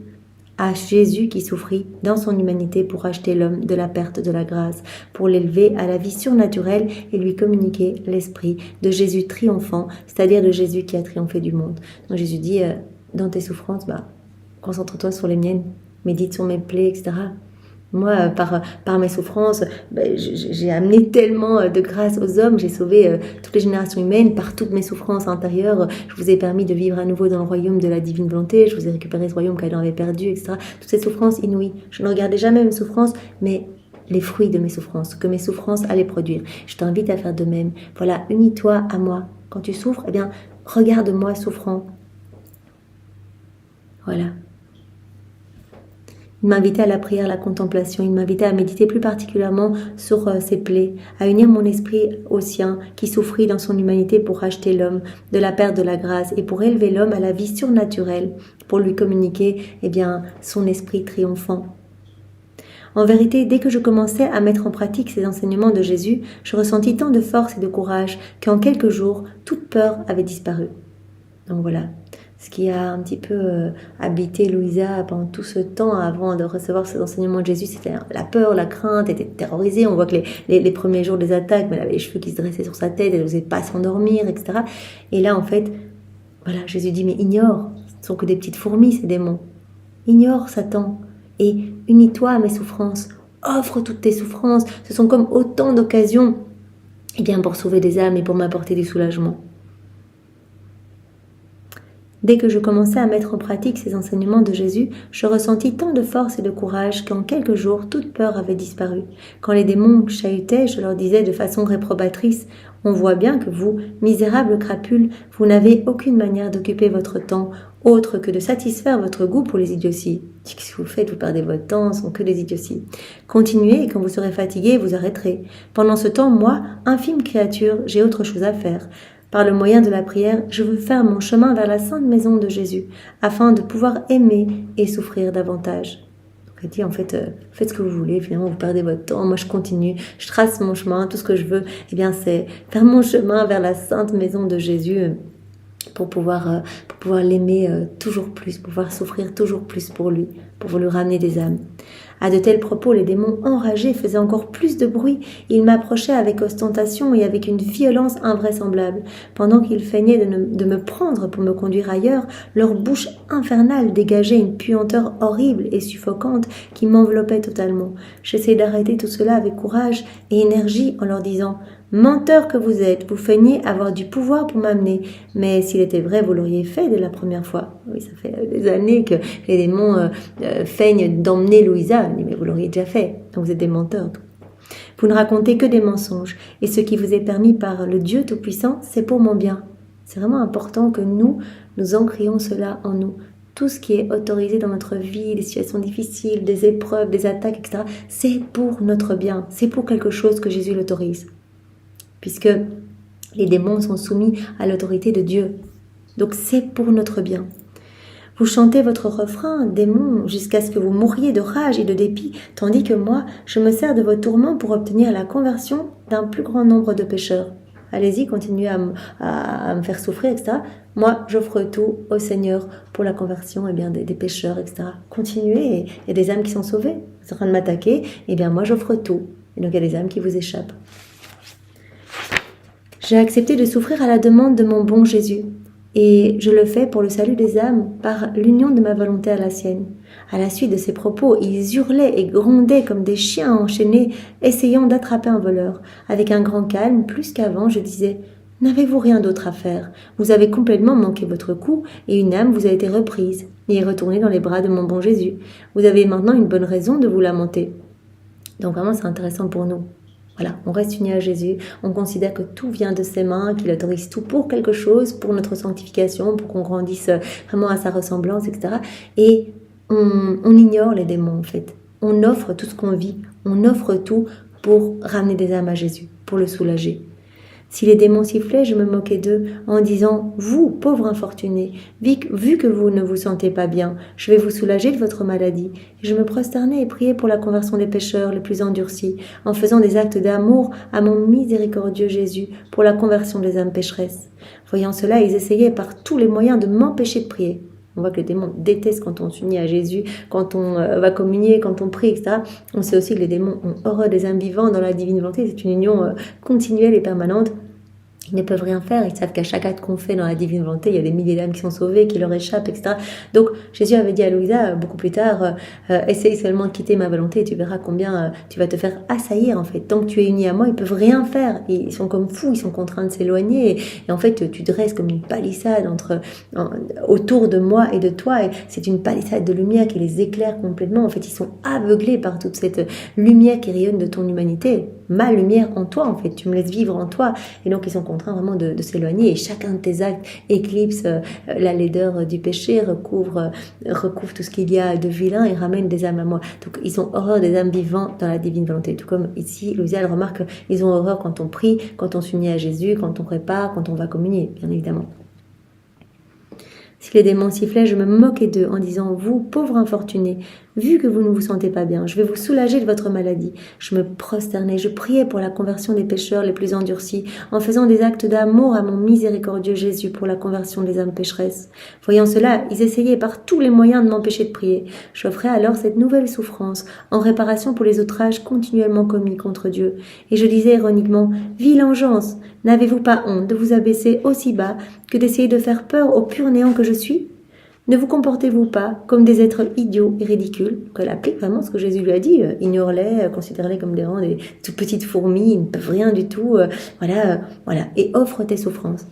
à Jésus qui souffrit dans son humanité pour racheter l'homme de la perte de la grâce, pour l'élever à la vie surnaturelle et lui communiquer l'esprit de Jésus triomphant, c'est-à-dire de Jésus qui a triomphé du monde. Donc Jésus dit, dans tes souffrances, concentre-toi sur les miennes, médite sur mes plaies, etc. Moi, par mes souffrances, j'ai amené tellement de grâce aux hommes, j'ai sauvé toutes les générations humaines par toutes mes souffrances intérieures. Je vous ai permis de vivre à nouveau dans le royaume de la divine volonté, je vous ai récupéré ce royaume qu'Adam avait perdu, etc. Toutes ces souffrances inouïes. Je ne regardais jamais mes souffrances, mais les fruits de mes souffrances, que mes souffrances allaient produire. Je t'invite à faire de même. Voilà, unis-toi à moi. Quand tu souffres, regarde-moi souffrant. Voilà. Il m'invitait à la prière, à la contemplation, il m'invitait à méditer plus particulièrement sur ses plaies, à unir mon esprit au sien, qui souffrit dans son humanité pour racheter l'homme de la perte de la grâce et pour élever l'homme à la vie surnaturelle, pour lui communiquer son esprit triomphant. En vérité, dès que je commençais à mettre en pratique ces enseignements de Jésus, je ressentis tant de force et de courage qu'en quelques jours, toute peur avait disparu. Donc voilà. Ce qui a un petit peu habité Louisa pendant tout ce temps avant de recevoir ces enseignements de Jésus, c'était la peur, la crainte, elle était terrorisée. On voit que les premiers jours des attaques, elle avait les cheveux qui se dressaient sur sa tête, elle n'osait pas s'endormir, etc. Et là, en fait, voilà, Jésus dit, mais ignore, ce ne sont que des petites fourmis, ces démons. Ignore Satan et unis-toi à mes souffrances. Offre toutes tes souffrances. Ce sont comme autant d'occasions pour sauver des âmes et pour m'apporter du soulagement. Dès que je commençais à mettre en pratique ces enseignements de Jésus, je ressentis tant de force et de courage qu'en quelques jours, toute peur avait disparu. Quand les démons chahutaient, je leur disais de façon réprobatrice On voit bien que vous, misérables crapules, vous n'avez aucune manière d'occuper votre temps autre que de satisfaire votre goût pour les idioties. Qu'est-ce que vous faites? Vous perdez votre temps, ce sont que des idioties. Continuez et quand vous serez fatigué, vous arrêterez. Pendant ce temps, moi, infime créature, j'ai autre chose à faire. Par le moyen de la prière, je veux faire mon chemin vers la sainte maison de Jésus, afin de pouvoir aimer et souffrir davantage. Donc elle dit en fait, faites ce que vous voulez, finalement vous perdez votre temps, moi je continue, je trace mon chemin, tout ce que je veux, eh bien c'est faire mon chemin vers la sainte maison de Jésus, pour pouvoir l'aimer toujours plus, pour pouvoir souffrir toujours plus pour lui ramener des âmes. À de tels propos, les démons enragés faisaient encore plus de bruit. Ils m'approchaient avec ostentation et avec une violence invraisemblable. Pendant qu'ils feignaient de me prendre pour me conduire ailleurs, leur bouche infernale dégageait une puanteur horrible et suffocante qui m'enveloppait totalement. J'essayais d'arrêter tout cela avec courage et énergie en leur disant « Menteurs que vous êtes, vous feignez avoir du pouvoir pour m'amener. Mais s'il était vrai, vous l'auriez fait dès la première fois. » Oui, ça fait des années que les démons feignent d'emmener Louisa. Mais vous l'auriez déjà fait. Donc vous êtes des menteurs. Vous ne racontez que des mensonges. Et ce qui vous est permis par le Dieu Tout-Puissant, c'est pour mon bien. C'est vraiment important que nous ancrions cela en nous. Tout ce qui est autorisé dans notre vie, les situations difficiles, des épreuves, des attaques, etc., c'est pour notre bien. C'est pour quelque chose que Jésus l'autorise. Puisque les démons sont soumis à l'autorité de Dieu. Donc c'est pour notre bien. Vous chantez votre refrain, démons, jusqu'à ce que vous mouriez de rage et de dépit, tandis que moi, je me sers de vos tourments pour obtenir la conversion d'un plus grand nombre de pécheurs. Allez-y, continuez à me faire souffrir, etc. Moi, j'offre tout au Seigneur pour la conversion des pécheurs, etc. Continuez, il y a des âmes qui sont sauvées. Vous êtes en train de m'attaquer, moi, j'offre tout. Et donc, il y a des âmes qui vous échappent. J'ai accepté de souffrir à la demande de mon bon Jésus. Et je le fais pour le salut des âmes, par l'union de ma volonté à la sienne. À la suite de ces propos, ils hurlaient et grondaient comme des chiens enchaînés, essayant d'attraper un voleur. Avec un grand calme, plus qu'avant, je disais « N'avez-vous rien d'autre à faire? Vous avez complètement manqué votre coup, et une âme vous a été reprise, et est retournée dans les bras de mon bon Jésus. Vous avez maintenant une bonne raison de vous lamenter. » Donc vraiment, c'est intéressant pour nous. Voilà, on reste unis à Jésus, on considère que tout vient de ses mains, qu'il autorise tout pour quelque chose, pour notre sanctification, pour qu'on grandisse vraiment à sa ressemblance, etc. Et on ignore les démons en fait. On offre tout ce qu'on vit, on offre tout pour ramener des âmes à Jésus, pour le soulager. Si les démons sifflaient, je me moquais d'eux en disant « Vous, pauvres infortunés, vu que vous ne vous sentez pas bien, je vais vous soulager de votre maladie. » Et je me prosternais et priais pour la conversion des pécheurs les plus endurcis, en faisant des actes d'amour à mon miséricordieux Jésus pour la conversion des âmes pécheresses. Voyant cela, ils essayaient par tous les moyens de m'empêcher de prier. On voit que les démons détestent quand on s'unit à Jésus, quand on va communier, quand on prie, etc. On sait aussi que les démons ont horreur des âmes vivantes dans la divine volonté. C'est une union continuelle et permanente. Ils ne peuvent rien faire, ils savent qu'à chaque acte qu'on fait dans la divine volonté, il y a des milliers d'âmes qui sont sauvées, qui leur échappent, etc. Donc Jésus avait dit à Louisa, beaucoup plus tard, essaye seulement de quitter ma volonté et tu verras combien tu vas te faire assaillir en fait. Tant que tu es uni à moi, ils peuvent rien faire. Ils sont comme fous, ils sont contraints de s'éloigner. Et en fait, tu dresses comme une palissade autour de moi et de toi. Et c'est une palissade de lumière qui les éclaire complètement. En fait, ils sont aveuglés par toute cette lumière qui rayonne de ton humanité. Ma lumière en toi, en fait. Tu me laisses vivre en toi. Et donc, ils sont contraints vraiment de s'éloigner. Et chacun de tes actes éclipse la laideur du péché, recouvre tout ce qu'il y a de vilain et ramène des âmes à moi. Donc, ils ont horreur des âmes vivantes dans la divine volonté. Tout comme ici, Louisa, elle remarque qu'ils ont horreur quand on prie, quand on s'unit à Jésus, quand on prépare, quand on va communier, bien évidemment. Si les démons sifflaient, je me moquais d'eux en disant « Vous, pauvres infortunés, vu que vous ne vous sentez pas bien, je vais vous soulager de votre maladie. » Je me prosternais, je priais pour la conversion des pécheurs les plus endurcis, en faisant des actes d'amour à mon miséricordieux Jésus pour la conversion des âmes pécheresses. Voyant cela, ils essayaient par tous les moyens de m'empêcher de prier. J'offrais alors cette nouvelle souffrance en réparation pour les outrages continuellement commis contre Dieu. Et je disais ironiquement « Vile engeance, n'avez-vous pas honte de vous abaisser aussi bas que d'essayer de faire peur au pur néant que je suis ? Ne vous comportez-vous pas comme des êtres idiots et ridicules ?» Donc elle applique vraiment ce que Jésus lui a dit. Ignore-les, considère-les comme des toutes petites fourmis, ils ne peuvent rien du tout. Voilà. Et offre tes souffrances.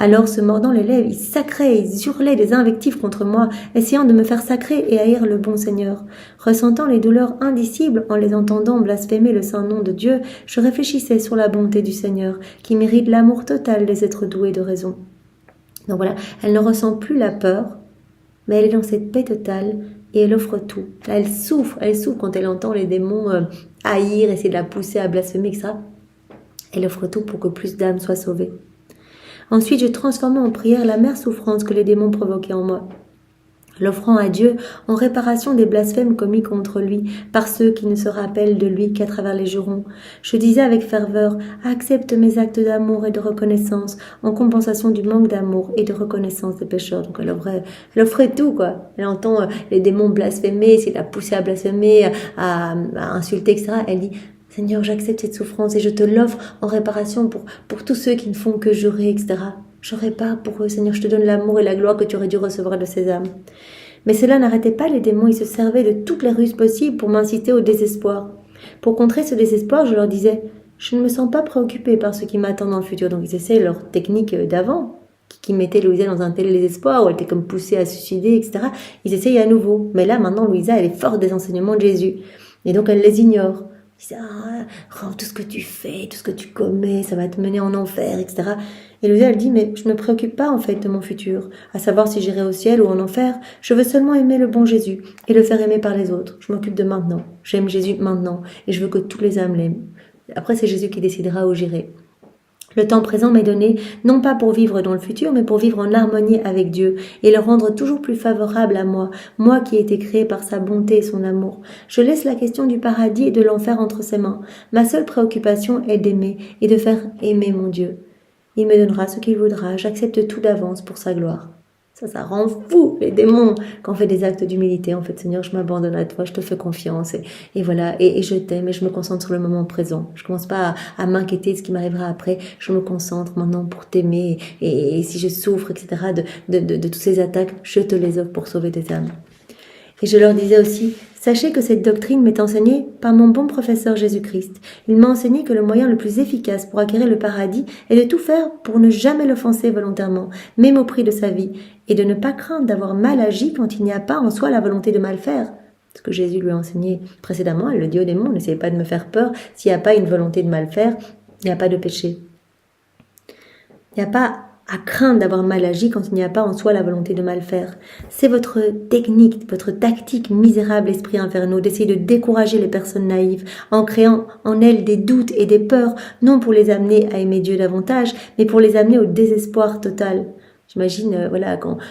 Alors, se mordant les lèvres, ils sacraient, ils hurlaient des invectives contre moi, essayant de me faire sacrer et haïr le bon Seigneur. Ressentant les douleurs indicibles en les entendant blasphémer le saint nom de Dieu, je réfléchissais sur la bonté du Seigneur, qui mérite l'amour total des êtres doués de raison. Donc voilà, elle ne ressent plus la peur, mais elle est dans cette paix totale et elle offre tout. Là, elle souffre quand elle entend les démons haïr, essayer de la pousser à blasphémer, etc. Elle offre tout pour que plus d'âmes soient sauvées. Ensuite, je transformais en prière l'amère souffrance que les démons provoquaient en moi, l'offrant à Dieu en réparation des blasphèmes commis contre lui par ceux qui ne se rappellent de lui qu'à travers les jurons. Je disais avec ferveur, accepte mes actes d'amour et de reconnaissance en compensation du manque d'amour et de reconnaissance des pécheurs. Donc elle offrait tout, quoi. Elle entend les démons blasphémer, essayer de la pousser à blasphémer, à insulter, etc. Elle dit, Seigneur, j'accepte cette souffrance et je te l'offre en réparation pour tous ceux qui ne font que jurer, etc. Je répare pour eux, Seigneur, je te donne l'amour et la gloire que tu aurais dû recevoir de ces âmes. Mais cela n'arrêtait pas les démons, ils se servaient de toutes les ruses possibles pour m'inciter au désespoir. Pour contrer ce désespoir, je leur disais, je ne me sens pas préoccupée par ce qui m'attend dans le futur. Donc ils essaient leur technique d'avant, qui mettait Louisa dans un tel désespoir, où elle était comme poussée à se suicider, etc. Ils essayent à nouveau. Mais là, maintenant, Louisa, elle est forte des enseignements de Jésus. Et donc elle les ignore. Tout ce que tu fais, tout ce que tu commets, ça va te mener en enfer, etc. Et Louisa, elle dit, mais je ne me préoccupe pas en fait de mon futur, à savoir si j'irai au ciel ou en enfer. Je veux seulement aimer le bon Jésus et le faire aimer par les autres. Je m'occupe de maintenant. J'aime Jésus maintenant et je veux que toutes les âmes l'aiment. Après, c'est Jésus qui décidera où j'irai. Le temps présent m'est donné, non pas pour vivre dans le futur, mais pour vivre en harmonie avec Dieu et le rendre toujours plus favorable à moi qui ai été créé par sa bonté et son amour. Je laisse la question du paradis et de l'enfer entre ses mains. Ma seule préoccupation est d'aimer et de faire aimer mon Dieu. Il me donnera ce qu'il voudra, j'accepte tout d'avance pour sa gloire. Ça rend fou les démons quand on fait des actes d'humilité. En fait, Seigneur, je m'abandonne à toi, je te fais confiance et voilà, et je t'aime et je me concentre sur le moment présent. Je commence pas à m'inquiéter de ce qui m'arrivera après. Je me concentre maintenant pour t'aimer et si je souffre, etc. de toutes ces attaques, je te les offre pour sauver tes âmes. Et je leur disais aussi, sachez que cette doctrine m'est enseignée par mon bon professeur Jésus-Christ. Il m'a enseigné que le moyen le plus efficace pour acquérir le paradis est de tout faire pour ne jamais l'offenser volontairement, même au prix de sa vie, et de ne pas craindre d'avoir mal agi quand il n'y a pas en soi la volonté de mal faire. Ce que Jésus lui a enseigné précédemment, elle le dit aux démons, n'essayez pas de me faire peur, s'il n'y a pas une volonté de mal faire, il n'y a pas de péché. Il n'y a pas à craindre d'avoir mal agi quand il n'y a pas en soi la volonté de mal faire. C'est votre technique, votre tactique misérable, esprit infernaux, d'essayer de décourager les personnes naïves en créant en elles des doutes et des peurs, non pour les amener à aimer Dieu davantage, mais pour les amener au désespoir total. J'imagine,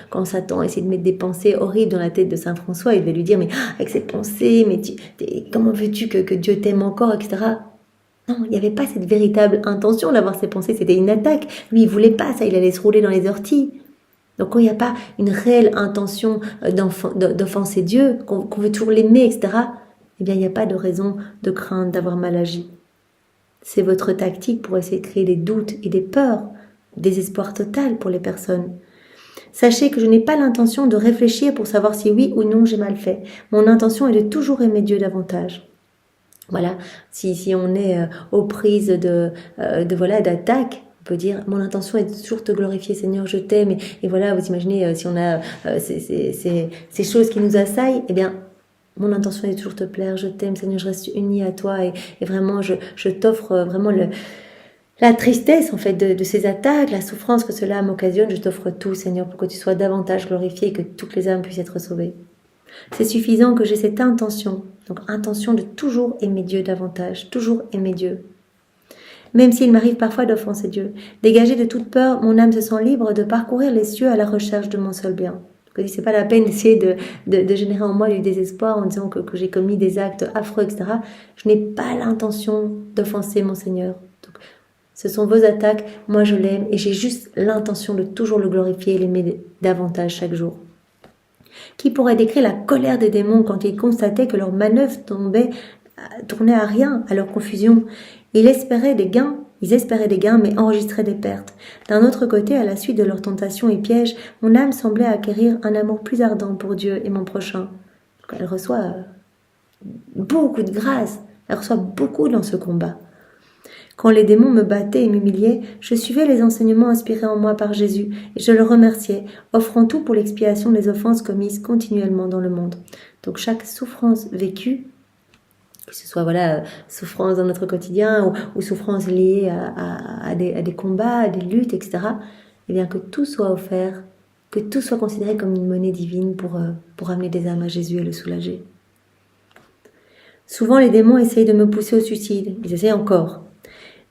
quand Satan essaie de mettre des pensées horribles dans la tête de Saint François, il va lui dire, mais avec ces pensées, comment veux-tu que Dieu t'aime encore, etc. Non, il n'y avait pas cette véritable intention d'avoir ces pensées, c'était une attaque. Lui, il voulait pas ça, il allait se rouler dans les orties. Donc quand il n'y a pas une réelle intention d'offenser Dieu, qu'on veut toujours l'aimer, etc., eh bien il n'y a pas de raison de craindre d'avoir mal agi. C'est votre tactique pour essayer de créer des doutes et des peurs, désespoir total pour les personnes. Sachez que je n'ai pas l'intention de réfléchir pour savoir si oui ou non j'ai mal fait. Mon intention est de toujours aimer Dieu davantage. Voilà, si on est aux prises d'attaque, on peut dire mon intention est de toujours te glorifier, Seigneur, je t'aime. Et voilà, vous imaginez si on a ces choses qui nous assaillent, eh bien mon intention est de toujours te plaire, je t'aime, Seigneur, je reste unie à toi et vraiment je t'offre vraiment la tristesse en fait de ces attaques, la souffrance que cela m'occasionne. Je t'offre tout, Seigneur, pour que tu sois davantage glorifié et que toutes les âmes puissent être sauvées. C'est suffisant que j'ai cette intention, donc intention de toujours aimer Dieu davantage, toujours aimer Dieu. Même s'il m'arrive parfois d'offenser Dieu, dégagé de toute peur, mon âme se sent libre de parcourir les cieux à la recherche de mon seul bien. Donc, c'est pas la peine d'essayer de générer en moi du désespoir en disant que j'ai commis des actes affreux, etc. Je n'ai pas l'intention d'offenser mon Seigneur. Donc, ce sont vos attaques, moi je l'aime et j'ai juste l'intention de toujours le glorifier et l'aimer davantage chaque jour. Qui pourrait décrire la colère des démons quand ils constataient que leur manœuvre tournait à rien, à leur confusion. Ils espéraient des gains, mais enregistraient des pertes. D'un autre côté, à la suite de leurs tentations et pièges, mon âme semblait acquérir un amour plus ardent pour Dieu et mon prochain. Elle reçoit beaucoup de grâce, elle reçoit beaucoup dans ce combat. Quand les démons me battaient et m'humiliaient, je suivais les enseignements inspirés en moi par Jésus et je le remerciais, offrant tout pour l'expiation des offenses commises continuellement dans le monde. Donc chaque souffrance vécue, que ce soit souffrance dans notre quotidien ou souffrance liée à des combats, à des luttes, etc., eh bien que tout soit offert, que tout soit considéré comme une monnaie divine pour amener des âmes à Jésus et le soulager. Souvent les démons essayent de me pousser au suicide, ils essayent encore.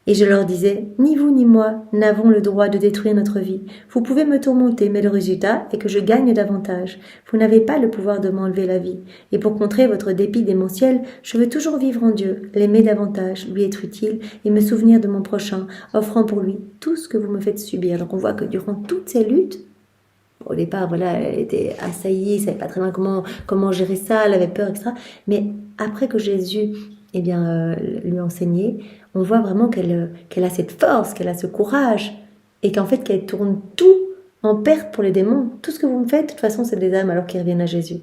Et je leur disais, ni vous ni moi n'avons le droit de détruire notre vie. Vous pouvez me tourmenter, mais le résultat est que je gagne davantage. Vous n'avez pas le pouvoir de m'enlever la vie. Et pour contrer votre dépit démentiel, je veux toujours vivre en Dieu, l'aimer davantage, lui être utile et me souvenir de mon prochain, offrant pour lui tout ce que vous me faites subir. Donc on voit que durant toutes ces luttes, au départ, elle était assaillie, elle ne savait pas très bien comment gérer ça, elle avait peur, etc. Mais après que Jésus lui enseignait, on voit vraiment qu'elle a cette force, qu'elle a ce courage, et qu'en fait, qu'elle tourne tout en perte pour les démons. Tout ce que vous me faites, de toute façon, c'est des âmes alors qu'ils reviennent à Jésus.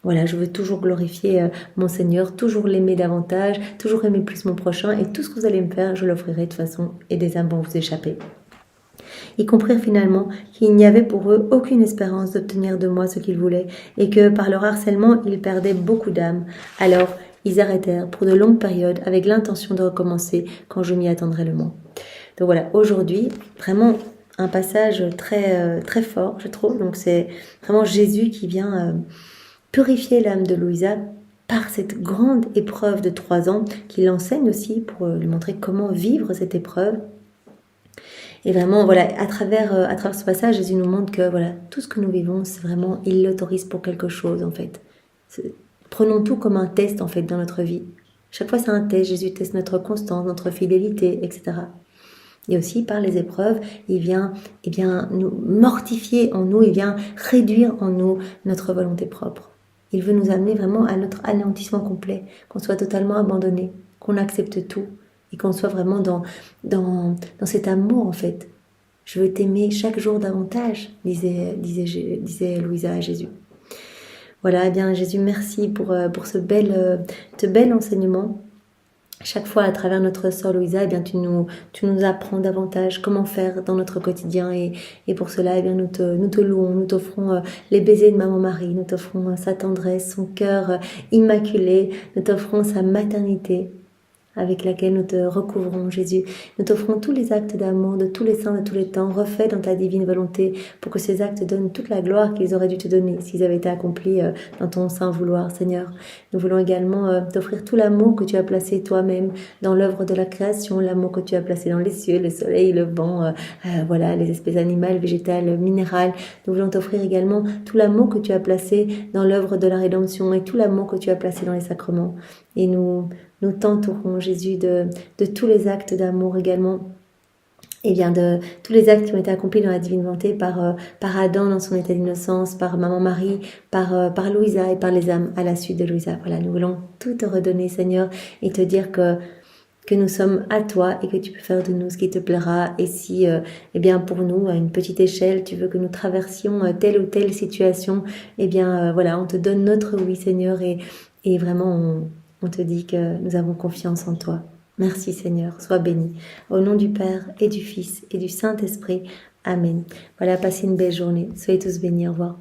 Voilà, je veux toujours glorifier mon Seigneur, toujours l'aimer davantage, toujours aimer plus mon prochain, et tout ce que vous allez me faire, je l'offrirai de toute façon, et des âmes vont vous échapper. Ils comprirent finalement qu'il n'y avait pour eux aucune espérance d'obtenir de moi ce qu'ils voulaient, et que par leur harcèlement, ils perdaient beaucoup d'âmes. Alors, ils arrêtèrent pour de longues périodes avec l'intention de recommencer quand je m'y attendrai le moins. Donc voilà, aujourd'hui, vraiment un passage très, très fort, je trouve. Donc c'est vraiment Jésus qui vient purifier l'âme de Louisa par cette grande épreuve de 3 ans qu'il enseigne aussi pour lui montrer comment vivre cette épreuve. Et vraiment, à travers ce passage, Jésus nous montre que tout ce que nous vivons, c'est vraiment, il l'autorise pour quelque chose en fait. Prenons tout comme un test en fait dans notre vie. Chaque fois c'est un test, Jésus teste notre constance, notre fidélité, etc. Et aussi par les épreuves, il vient nous mortifier en nous, il vient réduire en nous notre volonté propre. Il veut nous amener vraiment à notre anéantissement complet, qu'on soit totalement abandonné, qu'on accepte tout et qu'on soit vraiment dans cet amour en fait. Je veux t'aimer chaque jour davantage, disait Louisa à Jésus. Voilà, Jésus, merci pour ce bel enseignement. Chaque fois, à travers notre sœur Louisa, tu nous apprends davantage comment faire dans notre quotidien. Et pour cela, nous te louons, nous t'offrons les baisers de Maman Marie, nous t'offrons sa tendresse, son cœur immaculé, nous t'offrons sa maternité avec laquelle nous te recouvrons, Jésus. Nous t'offrons tous les actes d'amour de tous les saints de tous les temps, refaits dans ta divine volonté, pour que ces actes donnent toute la gloire qu'ils auraient dû te donner s'ils avaient été accomplis dans ton saint vouloir, Seigneur. Nous voulons également t'offrir tout l'amour que tu as placé toi-même dans l'œuvre de la création, l'amour que tu as placé dans les cieux, le soleil, le vent, les espèces animales, végétales, minérales. Nous voulons t'offrir également tout l'amour que tu as placé dans l'œuvre de la rédemption et tout l'amour que tu as placé dans les sacrements. Et nous t'entourons, Jésus, de tous les actes d'amour également, de tous les actes qui ont été accomplis dans la divine volonté par Adam dans son état d'innocence, par Maman Marie, par Louisa et par les âmes à la suite de Louisa. Voilà, nous voulons tout te redonner, Seigneur, et te dire que nous sommes à toi et que tu peux faire de nous ce qui te plaira. Et si, pour nous, à une petite échelle, tu veux que nous traversions telle ou telle situation, on te donne notre oui, Seigneur, et vraiment on te dit que nous avons confiance en toi. Merci Seigneur, sois béni. Au nom du Père et du Fils et du Saint-Esprit. Amen. Voilà, passez une belle journée. Soyez tous bénis. Au revoir.